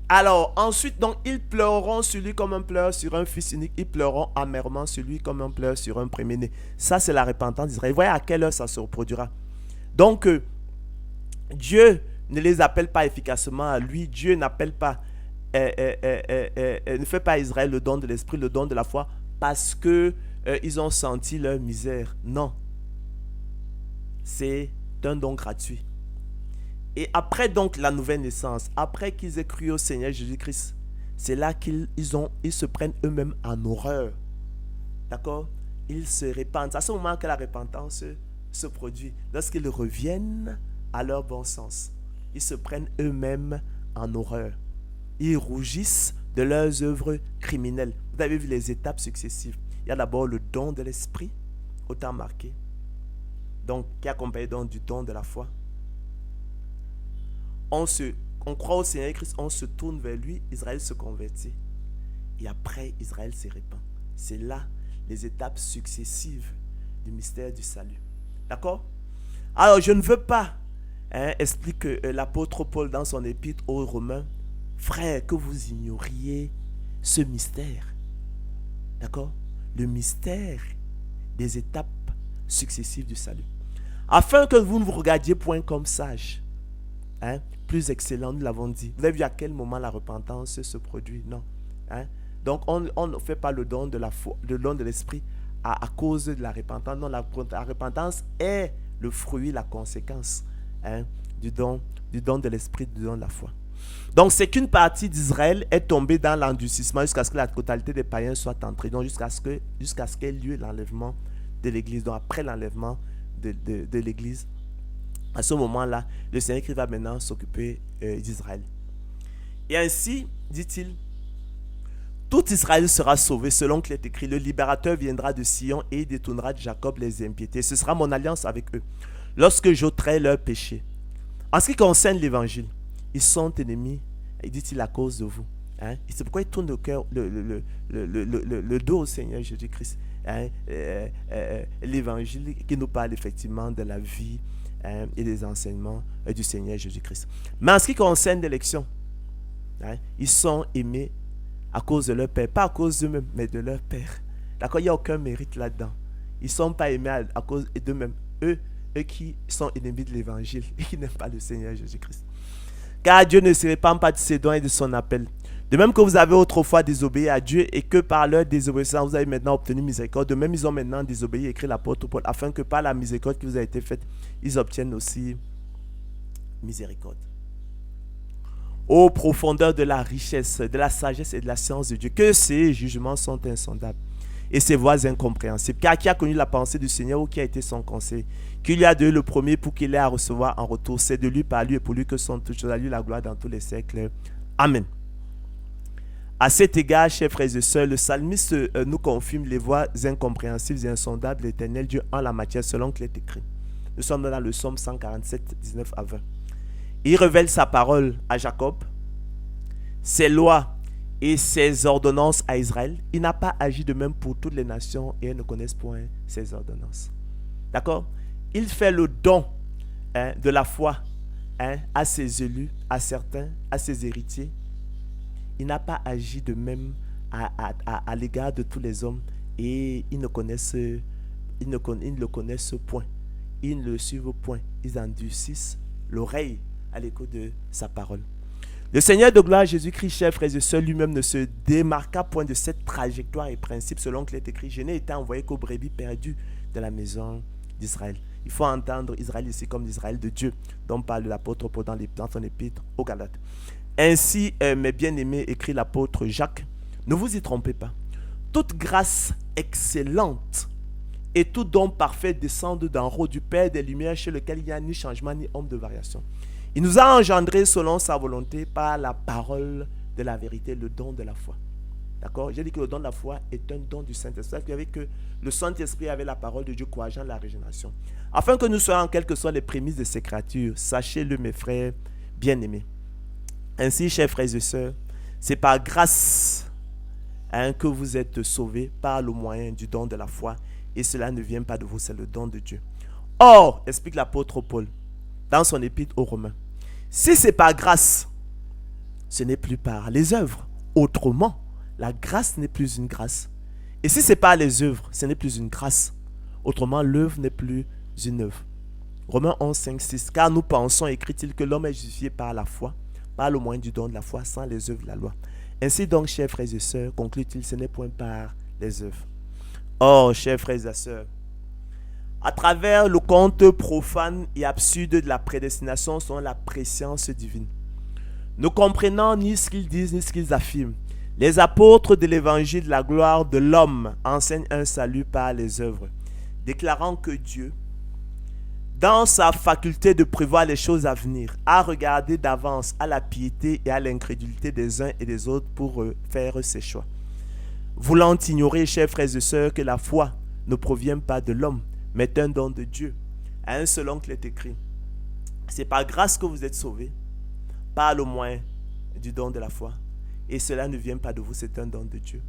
A: Alors, ensuite, donc, ils pleureront sur lui comme un pleur sur un fils unique. Ils pleureront amèrement sur lui comme un pleur sur un premier-né. Ça, c'est la repentance d'Israël. Vous voyez à quelle heure ça se reproduira. Donc, Dieu ne les appelle pas efficacement à lui. Dieu n'appelle pas, ne fait pas à Israël le don de l'esprit, le don de la foi, parce que ils ont senti leur misère. Non. C'est un don gratuit. Et après donc la nouvelle naissance, après qu'ils aient cru au Seigneur Jésus-Christ, c'est là qu'ils se prennent eux-mêmes en horreur. D'accord? Ils se repentent. C'est à ce moment que la repentance se produit. Lorsqu'ils reviennent à leur bon sens, ils se prennent eux-mêmes en horreur. Ils rougissent de leurs œuvres criminelles. Vous avez vu les étapes successives. Il y a d'abord le don de l'esprit, au temps marqué, donc qui est accompagné donc du don de la foi. On croit au Seigneur Christ, on se tourne vers lui, Israël se convertit. Et après, Israël se répand. C'est là les étapes successives du mystère du salut. D'accord? Alors, je ne veux pas, explique l'apôtre Paul dans son épître aux Romains, frère, que vous ignoriez ce mystère. D'accord? Le mystère des étapes successives du salut. Afin que vous ne vous regardiez point comme sages. Plus excellent, nous l'avons dit. Vous avez vu à quel moment la repentance se produit? Non. Donc, on ne fait pas le don de la foi, le don de l'esprit à cause de la repentance. Non, la repentance est le fruit, la conséquence du don de l'esprit, du don de la foi. Donc, c'est qu'une partie d'Israël est tombée dans l'endurcissement jusqu'à ce que la totalité des païens soit entrée. Donc, jusqu'à ce qu'ait lieu l'enlèvement de l'Église. Donc, après l'enlèvement de l'Église, à ce moment-là, le Seigneur qui va maintenant s'occuper d'Israël. Et ainsi, dit-il, tout Israël sera sauvé selon qu'il est écrit. Le libérateur viendra de Sion et il détournera de Jacob les impiétés. Ce sera mon alliance avec eux lorsque j'ôterai leurs péchés. En ce qui concerne l'évangile, ils sont ennemis, dit-il, à cause de vous. Et c'est pourquoi ils tournent le dos au Seigneur Jésus-Christ. L'évangile qui nous parle effectivement de la vie et des enseignements du Seigneur Jésus-Christ. Mais en ce qui concerne l'élection, ils sont aimés à cause de leur Père, pas à cause d'eux-mêmes, mais de leur Père. D'accord, il n'y a aucun mérite là-dedans. Ils ne sont pas aimés à cause d'eux-mêmes. Eux qui sont ennemis de l'évangile et qui n'aiment pas le Seigneur Jésus-Christ. Car Dieu ne se répand pas de ses dons et de son appel. De même que vous avez autrefois désobéi à Dieu et que par leur désobéissance vous avez maintenant obtenu miséricorde, de même ils ont maintenant désobéi, écrit l'apôtre Paul, afin que par la miséricorde qui vous a été faite, ils obtiennent aussi miséricorde. Ô profondeur de la richesse, de la sagesse et de la science de Dieu, que ses jugements sont insondables et ses voies incompréhensibles. Car qui a connu la pensée du Seigneur ou qui a été son conseil? Qu'il y a de lui le premier pour qu'il ait à recevoir en retour. C'est de lui, par lui et pour lui que sont toutes choses, à lui la gloire dans tous les siècles. Amen. À cet égard, chers frères et sœurs, le psalmiste nous confirme les voies incompréhensibles et insondables de l'Éternel Dieu en la matière selon qu'il est écrit. Nous sommes dans le psaume 147, 19 à 20. Il révèle sa parole à Jacob, ses lois et ses ordonnances à Israël. Il n'a pas agi de même pour toutes les nations et elles ne connaissent point ses ordonnances. D'accord? Il fait le don de la foi à ses élus, à certains, à ses héritiers. Il n'a pas agi de même à l'égard de tous les hommes et ils ne le connaissent point. Ils ne le suivent point. Ils endurcissent l'oreille à l'écoute de sa parole. Le Seigneur de gloire, Jésus-Christ, chers frères et sœurs, lui-même ne se démarqua point de cette trajectoire et principe selon qu'il est écrit. Je n'ai été envoyé qu'aux brebis perdues de la maison d'Israël. Il faut entendre Israël ici comme l'Israël de Dieu, dont parle l'apôtre Paul dans son épître aux Galates. Ainsi, mes bien-aimés, écrit l'apôtre Jacques, ne vous y trompez pas. Toute grâce excellente et tout don parfait descendent d'en haut du Père des Lumières, chez lequel il n'y a ni changement ni ombre de variation. Il nous a engendrés selon sa volonté par la parole de la vérité, le don de la foi. D'accord? J'ai dit que le don de la foi est un don du Saint-Esprit. C'est-à-dire que le Saint-Esprit avait la parole de Dieu courageant la régénération. Afin que nous soyons en quelque sorte les prémices de ces créatures, sachez-le mes frères bien-aimés. Ainsi, chers frères et sœurs, c'est par grâce que vous êtes sauvés par le moyen du don de la foi. Et cela ne vient pas de vous, c'est le don de Dieu. Or, explique l'apôtre Paul dans son épître aux Romains, si c'est par grâce, ce n'est plus par les œuvres. Autrement, la grâce n'est plus une grâce. Et si c'est par les œuvres, ce n'est plus une grâce. Autrement, l'œuvre n'est plus une œuvre. Romains 11, 5, 6. Car nous pensons, écrit-il, que l'homme est justifié par la foi, par le moyen du don de la foi, sans les œuvres de la loi. Ainsi donc, chers frères et sœurs, conclut-il, ce n'est point par les œuvres. Or, chers frères et sœurs, à travers le conte profane et absurde de la prédestination selon la préscience divine, ne comprenant ni ce qu'ils disent ni ce qu'ils affirment, les apôtres de l'évangile de la gloire de l'homme enseignent un salut par les œuvres, déclarant que Dieu, dans sa faculté de prévoir les choses à venir, a regardé d'avance à la piété et à l'incrédulité des uns et des autres pour faire ses choix. Voulant ignorer, chers frères et sœurs, que la foi ne provient pas de l'homme, mais est un don de Dieu. À un seul oncle est écrit, c'est par grâce que vous êtes sauvés, par le moyen du don de la foi. Et cela ne vient pas de vous, c'est un don de Dieu.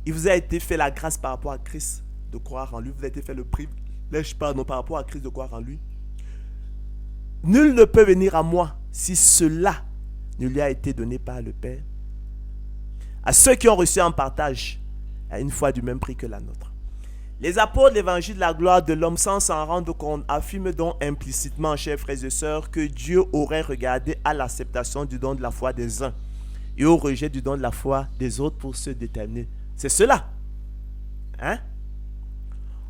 A: Il vous a été fait la grâce par rapport à Christ de croire en lui. Vous avez été fait le privilège par rapport à Christ de croire en lui. Nul ne peut venir à moi si cela ne lui a été donné par le Père. À ceux qui ont reçu en partage, à une foi du même prix que la nôtre. Les apôtres de l'évangile de la gloire de l'homme, sans s'en rendre compte, affirment donc implicitement, chers frères et sœurs, que Dieu aurait regardé à l'acceptation du don de la foi des uns et au rejet du don de la foi des autres pour se déterminer. C'est cela. Hein?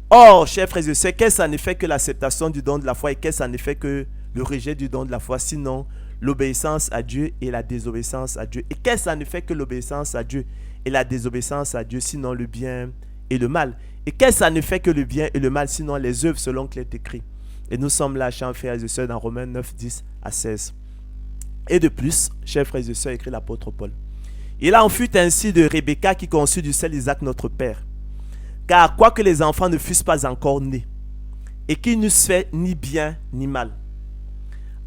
A: Or, chers frères et sœurs, qu'est-ce en effet que l'acceptation du don de la foi et qu'est-ce en effet que le rejet du don de la foi, sinon l'obéissance à Dieu et la désobéissance à Dieu? Et qu'est-ce en effet que l'obéissance à Dieu et la désobéissance à Dieu, sinon le bien et le mal? Et qu'est-ce en effet que le bien et le mal, sinon les œuvres selon qu'il est écrit? Et nous sommes là, chers frères et sœurs, dans Romains 9, 10 à 16. Et de plus, chers frères et sœurs, écrit l'apôtre Paul, il en fut ainsi de Rebecca qui conçut du sel Isaac notre père. Car quoique les enfants ne fussent pas encore nés, et qu'ils n'eussent fait ni bien ni mal,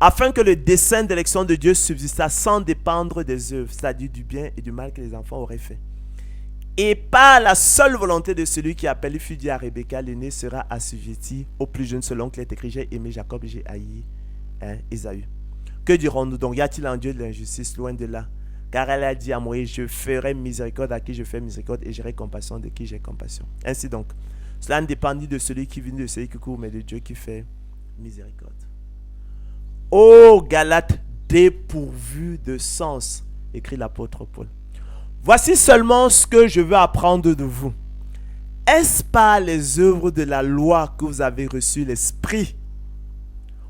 A: afin que le dessein d'élection de Dieu subsistât sans dépendre des œuvres, c'est-à-dire du bien et du mal que les enfants auraient fait. Et par la seule volonté de celui qui appelle, il fut dit à Rebecca, l'aîné sera assujetti au plus jeune selon qu'il est écrit, j'ai aimé Jacob, j'ai haï Ésaü. Que dirons-nous donc? Y a-t-il en Dieu de l'injustice? Loin de là. Car elle a dit à Moïse, je ferai miséricorde à qui je fais miséricorde et j'aurai compassion de qui j'ai compassion. Ainsi donc, cela ne dépend ni de celui qui vient de celui qui court, mais de Dieu qui fait miséricorde. Ô Galates dépourvus de sens, écrit l'apôtre Paul. Voici seulement ce que je veux apprendre de vous. Est-ce par les œuvres de la loi que vous avez reçu l'esprit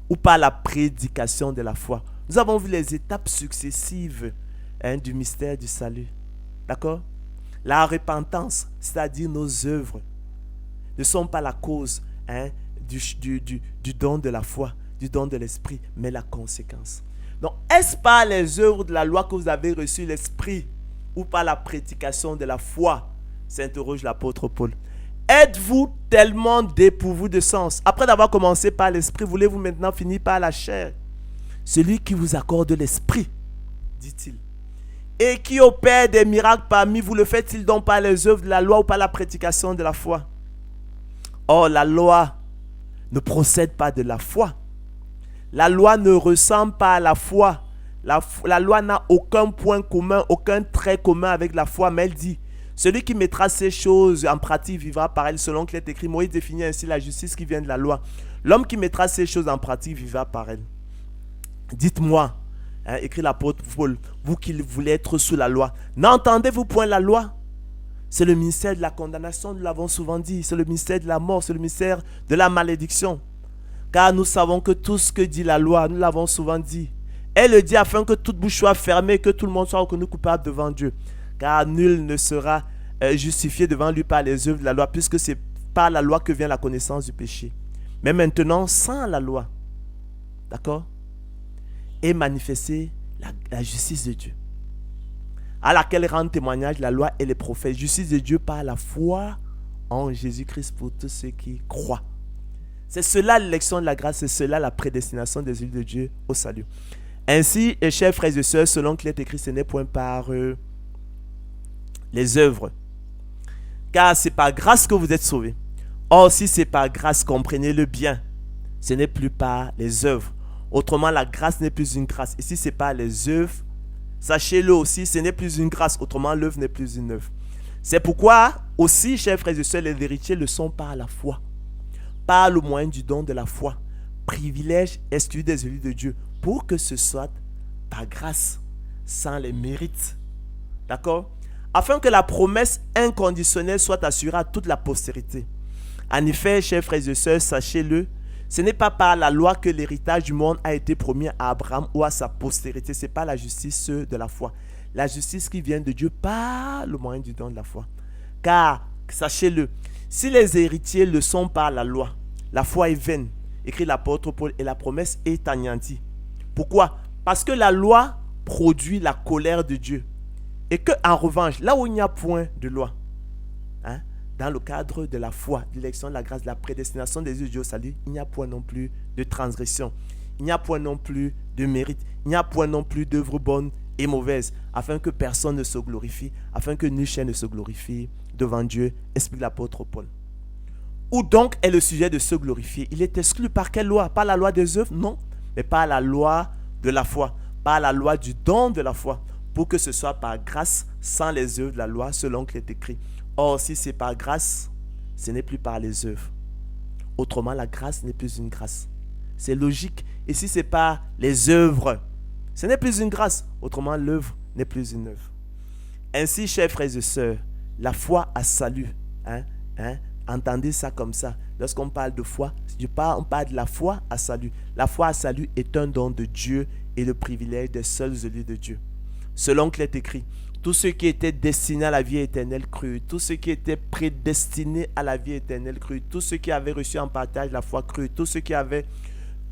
A: ou par la prédication de la foi? Nous avons vu les étapes successives du mystère du salut. D'accord? La repentance, c'est-à-dire nos œuvres, ne sont pas la cause du don de la foi, du don de l'esprit, mais la conséquence. Donc, est-ce par les œuvres de la loi que vous avez reçu l'esprit ou par la prédication de la foi? S'interroge l'apôtre Paul. Êtes-vous tellement dépourvus de sens? Après d'avoir commencé par l'esprit, voulez-vous maintenant finir par la chair? Celui qui vous accorde l'esprit, dit-il, et qui opère des miracles parmi vous, le fait-il donc par les œuvres de la loi ou par la prédication de la foi? Or, la loi ne procède pas de la foi. La loi ne ressemble pas à la foi. La loi n'a aucun point commun, aucun trait commun avec la foi, mais elle dit, celui qui mettra ces choses en pratique vivra par elles, selon qu'il est écrit. Moïse définit ainsi la justice qui vient de la loi. L'homme qui mettra ces choses en pratique vivra par elles. Dites-moi, Écrit l'apôtre Paul, vous qui voulez être sous la loi, n'entendez-vous point la loi? C'est le mystère de la condamnation, nous l'avons souvent dit. C'est le mystère de la mort, c'est le mystère de la malédiction. Car nous savons que tout ce que dit la loi, nous l'avons souvent dit, elle le dit afin que toute bouche soit fermée, que tout le monde soit reconnu coupable devant Dieu. Car nul ne sera justifié devant lui par les œuvres de la loi, puisque c'est par la loi que vient la connaissance du péché. Mais maintenant, sans la loi, d'accord, est manifestée la justice de Dieu, à laquelle rendent témoignage la loi et les prophètes. Justice de Dieu par la foi en Jésus-Christ pour tous ceux qui croient. C'est cela l'élection de la grâce, c'est cela la prédestination des élus de Dieu au salut. Ainsi, chers frères et sœurs, selon qu'il est écrit, ce n'est point par les œuvres. Car c'est par grâce que vous êtes sauvés. Or, si c'est par grâce, comprenez-le bien, ce n'est plus par les œuvres. Autrement, la grâce n'est plus une grâce. Et si c'est par les œuvres, sachez-le aussi, ce n'est plus une grâce. Autrement, l'œuvre n'est plus une œuvre. C'est pourquoi aussi, chers frères et sœurs, les héritiers le sont par la foi. Par le moyen du don de la foi. Privilège exclu des élus de Dieu. Pour que ce soit par grâce, sans les mérites. D'accord? Afin que la promesse inconditionnelle soit assurée à toute la postérité. En effet, chers frères et sœurs, sachez-le, ce n'est pas par la loi que l'héritage du monde a été promis à Abraham ou à sa postérité. Ce n'est pas la justice de la foi. La justice qui vient de Dieu par le moyen du don de la foi. Car, sachez-le, si les héritiers le sont par la foi est vaine, écrit l'apôtre Paul, et la promesse est anéantie. Pourquoi? Parce que la loi produit la colère de Dieu. Et que, en revanche, là où il n'y a point de loi, dans le cadre de la foi, de l'élection de la grâce, de la prédestination des yeux au salut, il n'y a point non plus de transgression. Il n'y a point non plus de mérite. Il n'y a point non plus d'œuvres bonnes et mauvaises, afin que personne ne se glorifie, afin que nul chair ne se glorifie devant Dieu, explique l'apôtre Paul. Où donc est le sujet de se glorifier? Il est exclu par quelle loi? Par la loi des œuvres? Non, mais par la loi de la foi, par la loi du don de la foi, pour que ce soit par grâce, sans les œuvres de la loi, selon qu'il est écrit. Or, si c'est par grâce, ce n'est plus par les œuvres. Autrement, la grâce n'est plus une grâce. C'est logique. Et si c'est par les œuvres, ce n'est plus une grâce. Autrement, l'œuvre n'est plus une œuvre. Ainsi, chers frères et sœurs, la foi a salut. Entendez ça comme ça. Lorsqu'on parle de foi, on parle de la foi à salut. La foi à salut est un don de Dieu et le privilège des seuls élus de Dieu. Selon qu'il est écrit, tous ceux qui étaient destinés à la vie éternelle crurent, tous ceux qui étaient prédestinés à la vie éternelle crurent, tous ceux qui avaient reçu en partage la foi crurent, tous ceux qui avaient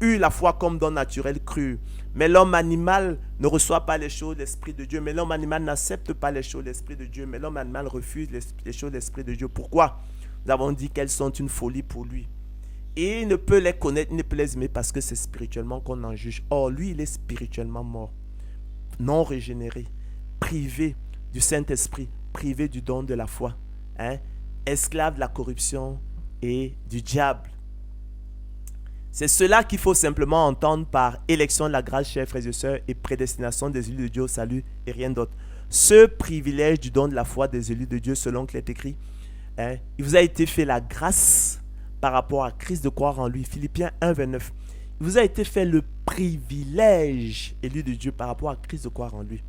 A: eu la foi comme don naturel crurent. Mais l'homme animal ne reçoit pas les choses de l'Esprit de Dieu, mais l'homme animal n'accepte pas les choses de l'Esprit de Dieu, mais l'homme animal refuse les choses de l'Esprit de Dieu. Pourquoi? Nous avons dit qu'elles sont une folie pour lui. Et il ne peut les connaître, il ne peut les aimer parce que c'est spirituellement qu'on en juge. Or, lui, il est spirituellement mort, non régénéré, privé du Saint-Esprit, privé du don de la foi, esclave de la corruption et du diable. C'est cela qu'il faut simplement entendre par élection de la grâce, chers frères et sœurs, et prédestination des élus de Dieu au salut et rien d'autre. Ce privilège du don de la foi des élus de Dieu, selon qu'il est écrit, il vous a été fait la grâce par rapport à Christ de croire en lui. Philippiens 1, 29. Il vous a été fait le privilège, élu de Dieu, par rapport à Christ de croire en lui.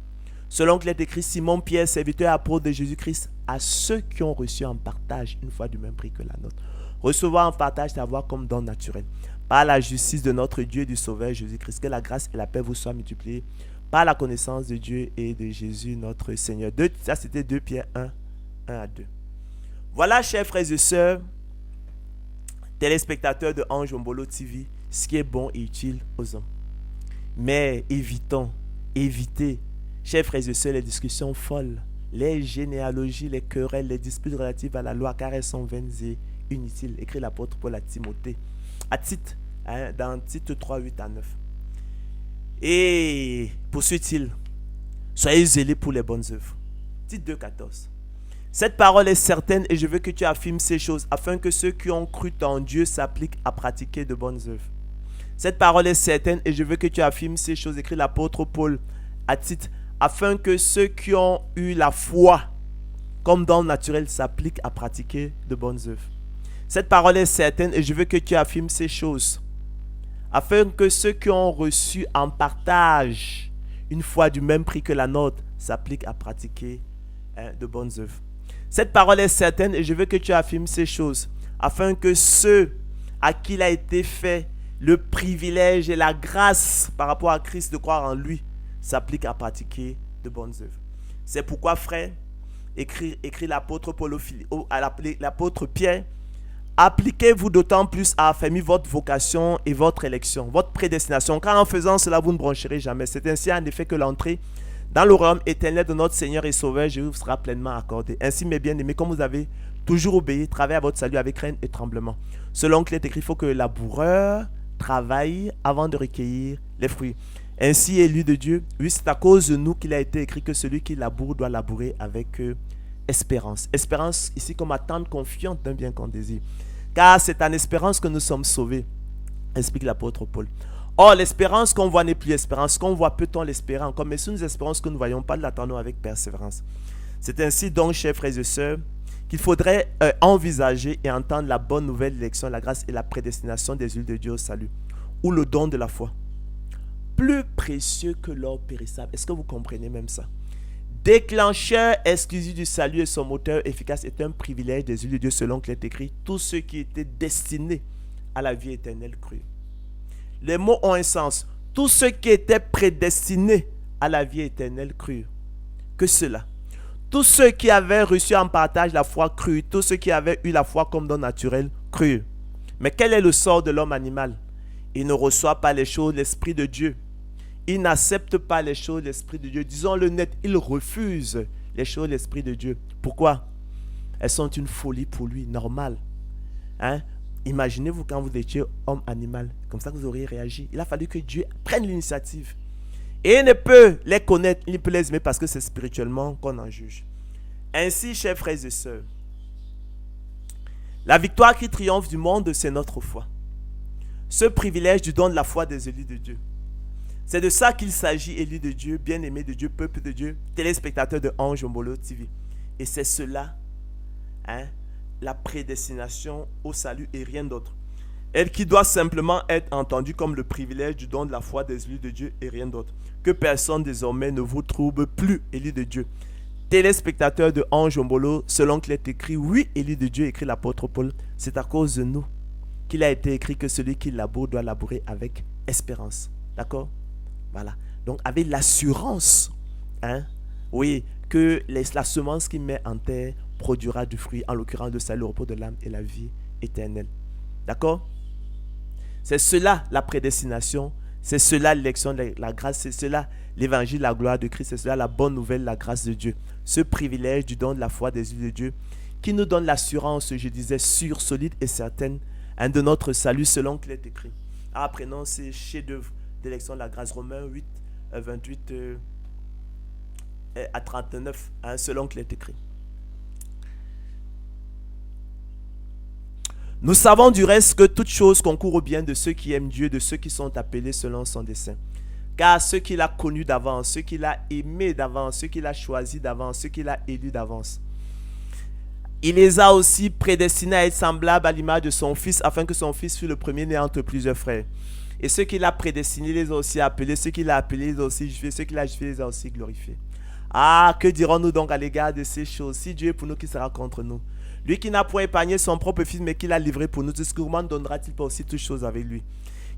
A: Selon qu'il est écrit, Simon Pierre, serviteur et apôtre de Jésus-Christ, à ceux qui ont reçu en partage une foi du même prix que la nôtre. Recevoir en partage, c'est avoir comme don naturel. Par la justice de notre Dieu et du Sauveur Jésus-Christ, que la grâce et la paix vous soient multipliées par la connaissance de Dieu et de Jésus notre Seigneur. Ça, c'était 2 Pierre 1, 1 à 2. Voilà, chers frères et sœurs, téléspectateurs de Ange Wombolo TV, ce qui est bon et utile aux hommes. Mais évitez, chers frères et sœurs, les discussions folles, les généalogies, les querelles, les disputes relatives à la loi, car elles sont vaines et inutiles. Écrit l'apôtre Paul à Timothée, à Tite, dans Tite 3, 8 à 9. Et poursuit-il, soyez zélés pour les bonnes œuvres. Tite 2, 14. Cette parole est certaine et je veux que tu affirmes ces choses afin que ceux qui ont cru en Dieu s'appliquent à pratiquer de bonnes œuvres. Cette parole est certaine et je veux que tu affirmes ces choses, écrit l'apôtre Paul à Tite, afin que ceux qui ont eu la foi comme don naturel s'appliquent à pratiquer de bonnes œuvres. Cette parole est certaine et je veux que tu affirmes ces choses, afin que ceux qui ont reçu en partage une foi du même prix que la nôtre s'applique à pratiquer de bonnes œuvres. Cette parole est certaine et je veux que tu affirmes ces choses afin que ceux à qui il a été fait le privilège et la grâce par rapport à Christ de croire en lui s'appliquent à pratiquer de bonnes œuvres. C'est pourquoi, frère, écrit l'apôtre l'apôtre Pierre, appliquez-vous d'autant plus à affermir votre vocation et votre élection, votre prédestination, car en faisant cela, vous ne broncherez jamais. C'est ainsi en effet que l'entrée dans le royaume éternel de notre Seigneur et Sauveur Jésus vous sera pleinement accordée. Ainsi, mes bien-aimés, comme vous avez toujours obéi, travaillez à votre salut avec crainte et tremblement. Selon qu'il est écrit, il faut que le laboureur travaille avant de recueillir les fruits. Ainsi, élu de Dieu, oui, c'est à cause de nous qu'il a été écrit que celui qui laboure doit labourer avec espérance. Espérance ici comme attente confiante d'un bien qu'on désire. Car c'est en espérance que nous sommes sauvés, explique l'apôtre Paul. Or, l'espérance qu'on voit n'est plus espérance. Ce qu'on voit, peut-on l'espérer encore? Mais si nous espérons ce que nous ne voyons pas, l'attendons avec persévérance. C'est ainsi donc, chers frères et sœurs, qu'il faudrait envisager et entendre la bonne nouvelle d'élection, la grâce et la prédestination des élus de Dieu au salut, ou le don de la foi. Plus précieux que l'or périssable. Est-ce que vous comprenez même ça? Déclencheur exclusif du salut et son moteur efficace est un privilège des élus de Dieu selon qu'il est écrit. Tous ceux qui étaient destinés à la vie éternelle crurent. Les mots ont un sens. Tous ceux qui étaient prédestinés à la vie éternelle crurent. Que cela. Tous ceux qui avaient reçu en partage la foi crurent. Tous ceux qui avaient eu la foi comme don naturel crurent. Mais quel est le sort de l'homme animal? Il ne reçoit pas les choses de l'Esprit de Dieu. Il n'accepte pas les choses de l'Esprit de Dieu. Disons-le net, il refuse les choses de l'Esprit de Dieu. Pourquoi? Elles sont une folie pour lui, normale. Hein? Imaginez-vous quand vous étiez homme animal, comme ça que vous auriez réagi. Il a fallu que Dieu prenne l'initiative. Et il ne peut les connaître, il peut les aimer parce que c'est spirituellement qu'on en juge. Ainsi, chers frères et sœurs, la victoire qui triomphe du monde, c'est notre foi. Ce privilège du don de la foi des élus de Dieu. C'est de ça qu'il s'agit, élus de Dieu, bien-aimés de Dieu, peuple de Dieu, téléspectateurs de Ange Mbolo TV. Et c'est cela, la prédestination au salut et rien d'autre. Elle qui doit simplement être entendue comme le privilège du don de la foi des élus de Dieu et rien d'autre. Que personne désormais ne vous trouble plus, élus de Dieu. Téléspectateurs de Ange Mbolo, selon qu'il est écrit, oui, élus de Dieu, écrit l'apôtre Paul, c'est à cause de nous qu'il a été écrit que celui qui laboure doit labourer avec espérance. D'accord? Voilà. Donc, avec l'assurance, oui, que la semence qu'il met en terre produira du fruit, en l'occurrence le salut, le repos de l'âme et la vie éternelle. D'accord? C'est cela la prédestination, c'est cela l'élection, la grâce, c'est cela l'évangile, la gloire de Christ, c'est cela la bonne nouvelle, la grâce de Dieu. Ce privilège du don de la foi des yeux de Dieu qui nous donne l'assurance, je disais, sûre, solide et certaine de notre salut selon qu'il est écrit. Apprenons ces chefs-d'œuvre d'élection de la grâce, Romains 8, 28 à 39, selon qu'il est écrit. Nous savons du reste que toute chose concourt au bien de ceux qui aiment Dieu, de ceux qui sont appelés selon son dessein. Car ceux qu'il a connus d'avance, ceux qu'il a aimés d'avance, ceux qu'il a choisis d'avance, ceux qu'il a élus d'avance, il les a aussi prédestinés à être semblables à l'image de son Fils, afin que son Fils fût le premier-né entre plusieurs frères. Et ceux qu'il a prédestinés, les a aussi appelés, ceux qu'il a appelés, les a aussi justifiés, ceux qu'il a justifiés, les a aussi glorifiés. Ah, que dirons-nous donc à l'égard de ces choses? Si Dieu est pour nous, qui sera contre nous? Lui qui n'a point épargné son propre Fils, mais qui l'a livré pour nous, comment donnera-t-il pas aussi toutes choses avec lui?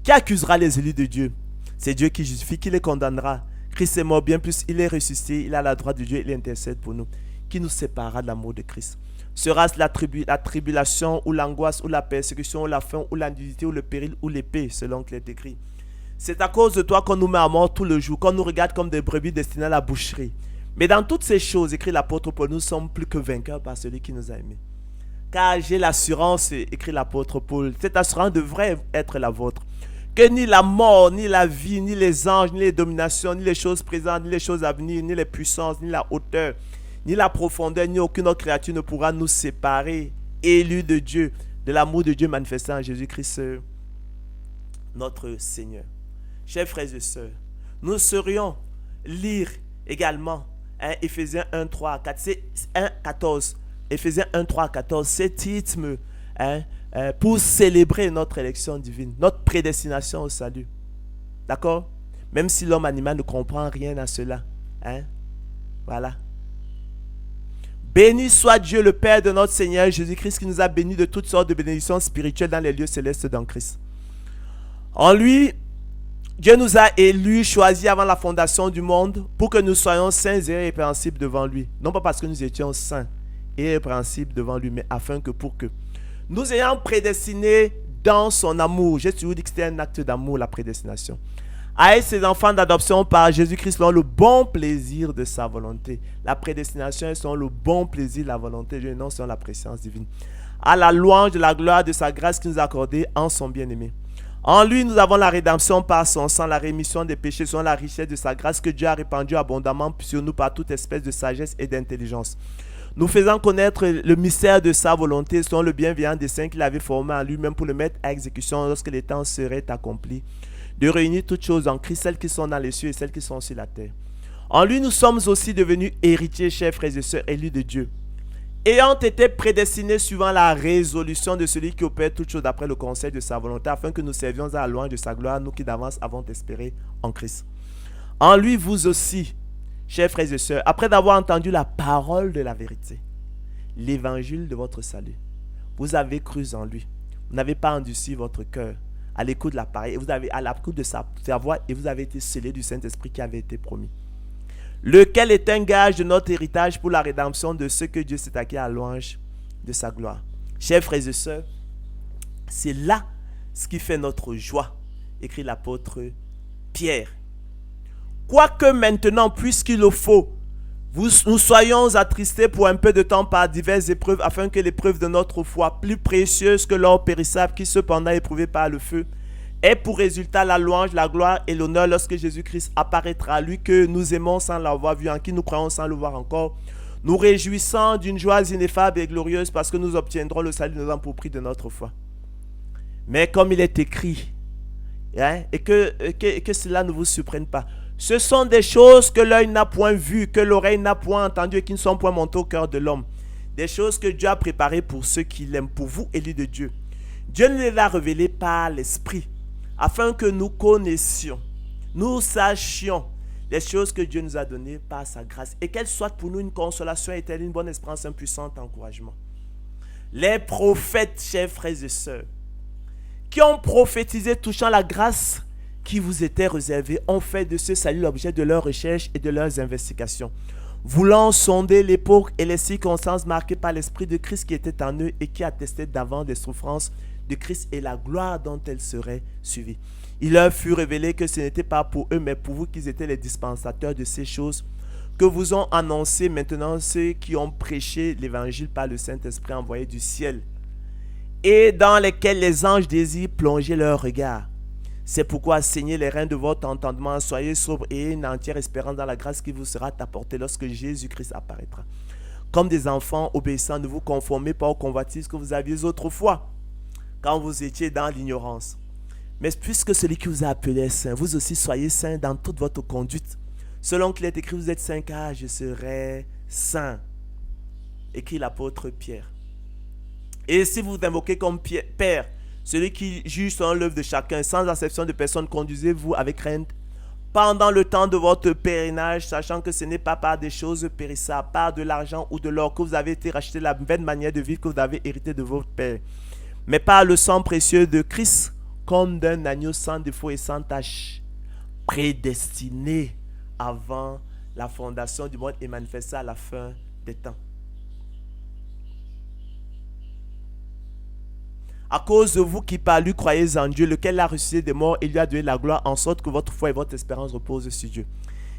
A: Qui accusera les élus de Dieu? C'est Dieu qui justifie, qui les condamnera. Christ est mort, bien plus, il est ressuscité, il a la droite de Dieu, il intercède pour nous. Qui nous séparera de l'amour de Christ? Sera-ce la tribulation, ou l'angoisse, ou la persécution, ou la faim, ou la nudité, ou le péril, ou l'épée, selon qu'il est écrit? C'est à cause de toi qu'on nous met à mort tout le jour, qu'on nous regarde comme des brebis destinées à la boucherie. Mais dans toutes ces choses, écrit l'apôtre Paul, nous sommes plus que vainqueurs par celui qui nous a aimés. Car j'ai l'assurance, écrit l'apôtre Paul, cette assurance devrait être la vôtre, que ni la mort, ni la vie, ni les anges, ni les dominations, ni les choses présentes, ni les choses à venir, ni les puissances, ni la hauteur, ni la profondeur, ni aucune autre créature ne pourra nous séparer, élus de Dieu, de l'amour de Dieu manifesté en Jésus-Christ, notre Seigneur. Chers frères et sœurs, nous saurions lire également Éphésiens 1, 3 à 4, c'est 1, 14. Éphésiens 1, 3 à 14, c'est rythme pour célébrer notre élection divine, notre prédestination au salut. D'accord? Même si l'homme animal ne comprend rien à cela. Hein? Voilà. Béni soit Dieu le Père de notre Seigneur Jésus-Christ qui nous a bénis de toutes sortes de bénédictions spirituelles dans les lieux célestes dans Christ. En lui, Dieu nous a élus, choisis avant la fondation du monde pour que nous soyons saints et irrépréhensibles devant lui. Non pas parce que nous étions saints et irrépréhensibles devant lui, mais afin que pour que nous ayons prédestinés dans son amour. J'ai toujours dit que c'était un acte d'amour, la prédestination. À ses enfants d'adoption par Jésus-Christ selon le bon plaisir de sa volonté. La prédestination est selon le bon plaisir de la volonté de Dieu, non selon la préscience divine. À la louange de la gloire de sa grâce qu'il nous a accordée en son bien-aimé. En lui, nous avons la rédemption par son sang, la rémission des péchés selon la richesse de sa grâce que Dieu a répandue abondamment sur nous par toute espèce de sagesse et d'intelligence. Nous faisant connaître le mystère de sa volonté selon le bienveillant dessein qu'il avait formé en lui-même pour le mettre à exécution lorsque les temps seraient accomplis. De réunir toutes choses en Christ, celles qui sont dans les cieux et celles qui sont sur la terre. En lui, nous sommes aussi devenus héritiers, chers frères et sœurs, élus de Dieu, ayant été prédestinés suivant la résolution de celui qui opère toutes choses d'après le conseil de sa volonté, afin que nous servions à la louange de sa gloire, nous qui d'avance avons espéré en Christ. En lui, vous aussi, chers frères et sœurs, après d'avoir entendu la parole de la vérité, l'évangile de votre salut, vous avez cru en lui. Vous n'avez pas endurci votre cœur à l'écoute de la parole, et vous avez à l'écoute de sa voix, et vous avez été scellés du Saint-Esprit qui avait été promis, lequel est un gage de notre héritage pour la rédemption de ce que Dieu s'est acquis à la louange de sa gloire. Chers frères et sœurs, c'est là ce qui fait notre joie, écrit l'apôtre Pierre. Quoique maintenant, puisqu'il le faut, nous soyons attristés pour un peu de temps par diverses épreuves, afin que l'épreuve de notre foi, plus précieuse que l'or périssable, qui cependant est éprouvé par le feu, ait pour résultat la louange, la gloire et l'honneur lorsque Jésus-Christ apparaîtra, lui que nous aimons sans l'avoir vu, en qui nous croyons sans le voir encore, nous réjouissant d'une joie ineffable et glorieuse, parce que nous obtiendrons le salut de nous pour prix de notre foi. Mais comme il est écrit, et que cela ne vous surprenne pas, ce sont des choses que l'œil n'a point vues, que l'oreille n'a point entendues et qui ne sont point montées au cœur de l'homme. Des choses que Dieu a préparées pour ceux qui l'aiment, pour vous, élus de Dieu. Dieu nous les a révélées par l'Esprit, afin que nous connaissions, nous sachions les choses que Dieu nous a données par sa grâce, et qu'elles soient pour nous une consolation éternelle, une bonne espérance, un puissant encouragement. Les prophètes, chers frères et sœurs, qui ont prophétisé touchant la grâce qui vous était réservée, ont fait de ce salut l'objet de leurs recherches et de leurs investigations, voulant sonder l'époque et les circonstances marquées par l'Esprit de Christ qui était en eux et qui attestait d'avant des souffrances de Christ et la gloire dont elles seraient suivies. Il leur fut révélé que ce n'était pas pour eux, mais pour vous qu'ils étaient les dispensateurs de ces choses que vous ont annoncé maintenant ceux qui ont prêché l'évangile par le Saint-Esprit envoyé du ciel, et dans lesquels les anges désirent plonger leur regard. C'est pourquoi saignez les reins de votre entendement, soyez sobres et ayez une entière espérance dans la grâce qui vous sera apportée lorsque Jésus-Christ apparaîtra. Comme des enfants obéissants, ne vous conformez pas aux convoitises que vous aviez autrefois, quand vous étiez dans l'ignorance. Mais puisque celui qui vous a appelé est saint, vous aussi soyez saints dans toute votre conduite. Selon qu'il est écrit, vous êtes saints car je serai saint. Écrit l'apôtre Pierre. Et si vous invoquez comme Père, celui qui juge selon l'œuvre de chacun, sans acception de personne, conduisez-vous avec crainte pendant le temps de votre pèlerinage, sachant que ce n'est pas par des choses périssables, par de l'argent ou de l'or que vous avez été rachetés, la vaine manière de vivre que vous avez hérité de votre Père, mais par le sang précieux de Christ, comme d'un agneau sans défaut et sans tache, prédestiné avant la fondation du monde et manifesté à la fin des temps. À cause de vous qui par lui croyez en Dieu, lequel l'a ressuscité des morts et lui a donné la gloire, en sorte que votre foi et votre espérance reposent sur Dieu.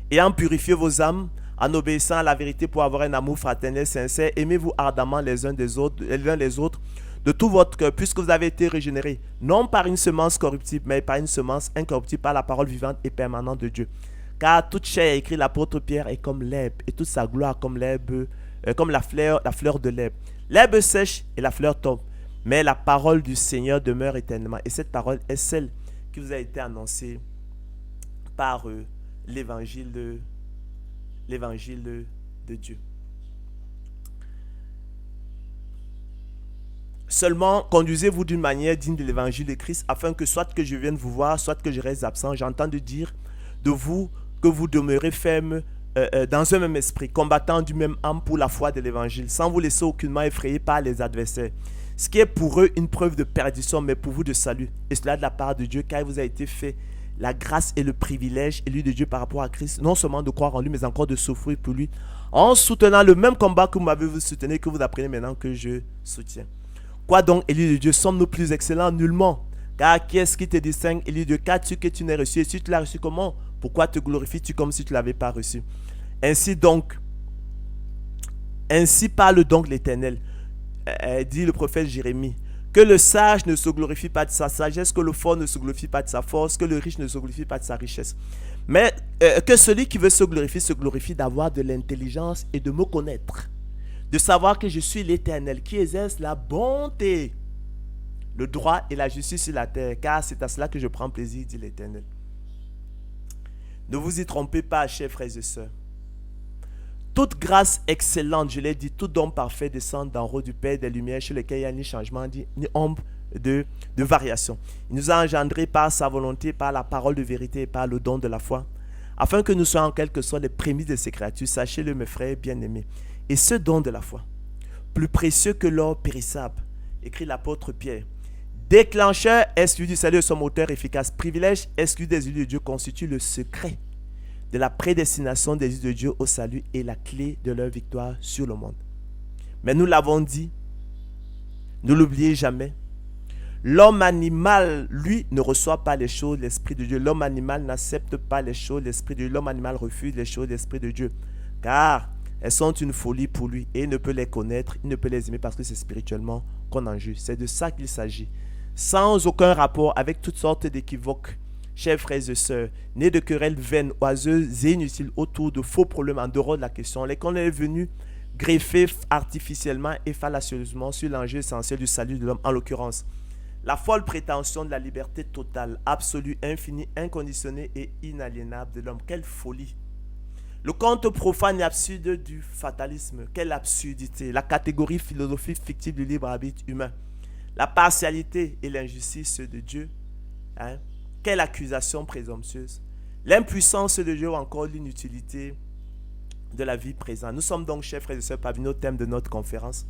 A: Ayant purifié vos âmes, en obéissant à la vérité pour avoir un amour fraternel sincère, aimez-vous ardemment les uns les autres, de tout votre cœur, puisque vous avez été régénérés, non par une semence corruptible, mais par une semence incorruptible, par la parole vivante et permanente de Dieu. Car toute chair, écrit l'apôtre Pierre, est comme l'herbe, et toute sa gloire comme l'herbe, comme la fleur de l'herbe. L'herbe sèche et la fleur tombe, mais la parole du Seigneur demeure éternellement. Et cette parole est celle qui vous a été annoncée par l'évangile de Dieu. Seulement, conduisez-vous d'une manière digne de l'évangile de Christ, afin que soit que je vienne vous voir, soit que je reste absent, j'entends de dire de vous que vous demeurez ferme dans un même esprit, combattant du même âme pour la foi de l'évangile, sans vous laisser aucunement effrayer par les adversaires. Ce qui est pour eux une preuve de perdition, mais pour vous de salut. Et cela de la part de Dieu, car il vous a été fait la grâce et le privilège élu de Dieu par rapport à Christ, non seulement de croire en lui, mais encore de souffrir pour lui, en soutenant le même combat que vous m'avez soutenu, que vous apprenez maintenant que je soutiens. Quoi donc, élu de Dieu, sommes-nous plus excellents? Nullement. Car qui est-ce qui te distingue, élu de Dieu? Qu'as-tu que tu n'aies reçu? Et si tu l'as reçu, comment? Pourquoi te glorifies-tu comme si tu ne l'avais pas reçu? Ainsi parle donc l'Éternel, dit le prophète Jérémie, que le sage ne se glorifie pas de sa sagesse, que le fort ne se glorifie pas de sa force, que le riche ne se glorifie pas de sa richesse. Mais que celui qui veut se glorifie d'avoir de l'intelligence et de me connaître, de savoir que je suis l'Éternel qui exerce la bonté, le droit et la justice sur la terre, car c'est à cela que je prends plaisir, dit l'Éternel. Ne vous y trompez pas, chers frères et sœurs. Toute grâce excellente, je l'ai dit, tout don parfait descend d'en haut du Père des Lumières, chez lequel il n'y a ni changement, ni ombre de variation. Il nous a engendrés par sa volonté, par la parole de vérité et par le don de la foi, afin que nous soyons en quelque sorte les prémices de ses créatures. Sachez-le, mes frères bien-aimés. Et ce don de la foi, plus précieux que l'or périssable, écrit l'apôtre Pierre, déclencheur exclu du salut de son moteur efficace, privilège exclu des élus de Dieu, constitue le secret de la prédestination des élus de Dieu au salut et la clé de leur victoire sur le monde. Mais nous l'avons dit, ne l'oubliez jamais, l'homme animal, lui, ne reçoit pas les choses de l'Esprit de Dieu. L'homme animal n'accepte pas les choses de l'Esprit de Dieu. L'homme animal refuse les choses de l'Esprit de Dieu, car elles sont une folie pour lui et il ne peut les connaître, il ne peut les aimer parce que c'est spirituellement qu'on en juge. C'est de ça qu'il s'agit, sans aucun rapport avec toutes sortes d'équivoques. Chers frères et sœurs, nés de querelles vaines, oiseuses et inutiles autour de faux problèmes en dehors de la question, lesquels est venu greffer artificiellement et fallacieusement sur l'enjeu essentiel du salut de l'homme, en l'occurrence la folle prétention de la liberté totale, absolue, infinie, inconditionnée et inaliénable de l'homme. Quelle folie! Le conte profane et absurde du fatalisme, quelle absurdité! La catégorie philosophique fictive du libre arbitre humain, la partialité et l'injustice de Dieu, quelle accusation présomptueuse! L'impuissance de Dieu ou encore l'inutilité de la vie présente. Nous sommes donc, chers frères et sœurs, parvenus au thème de notre conférence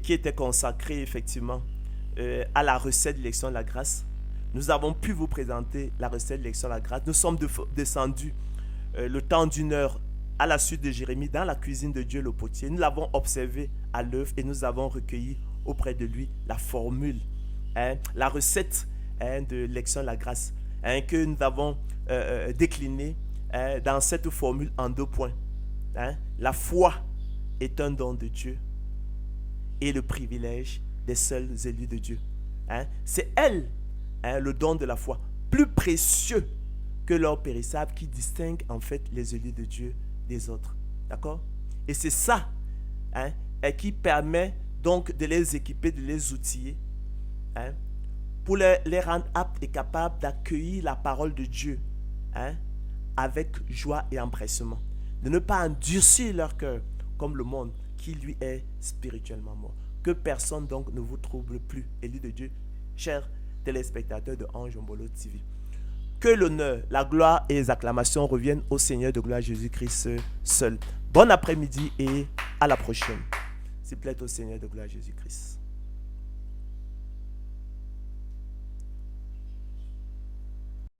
A: qui était consacré effectivement à la recette de l'élection de la grâce. Nous avons pu vous présenter la recette de l'élection de la grâce. Nous sommes descendus le temps d'une heure à la suite de Jérémie dans la cuisine de Dieu le potier. Nous l'avons observé à l'œuvre et nous avons recueilli auprès de lui la formule, la recette de l'élection de la grâce que nous avons déclinée dans cette formule en 2 points. La foi est un don de Dieu et le privilège des seuls élus de Dieu. C'est elle, le don de la foi, plus précieux que l'or périssable qui distingue en fait les élus de Dieu des autres. D'accord? Et c'est ça qui permet donc de les équiper, de les outiller pour les rendre aptes et capables d'accueillir la parole de Dieu avec joie et empressement. De ne pas endurcir leur cœur comme le monde qui lui est spirituellement mort. Que personne donc ne vous trouble plus, élus de Dieu, chers téléspectateurs de Ange Mbolo TV. Que l'honneur, la gloire et les acclamations reviennent au Seigneur de gloire Jésus-Christ seul. Bon après-midi et à la prochaine. S'il plaît au Seigneur de gloire Jésus-Christ.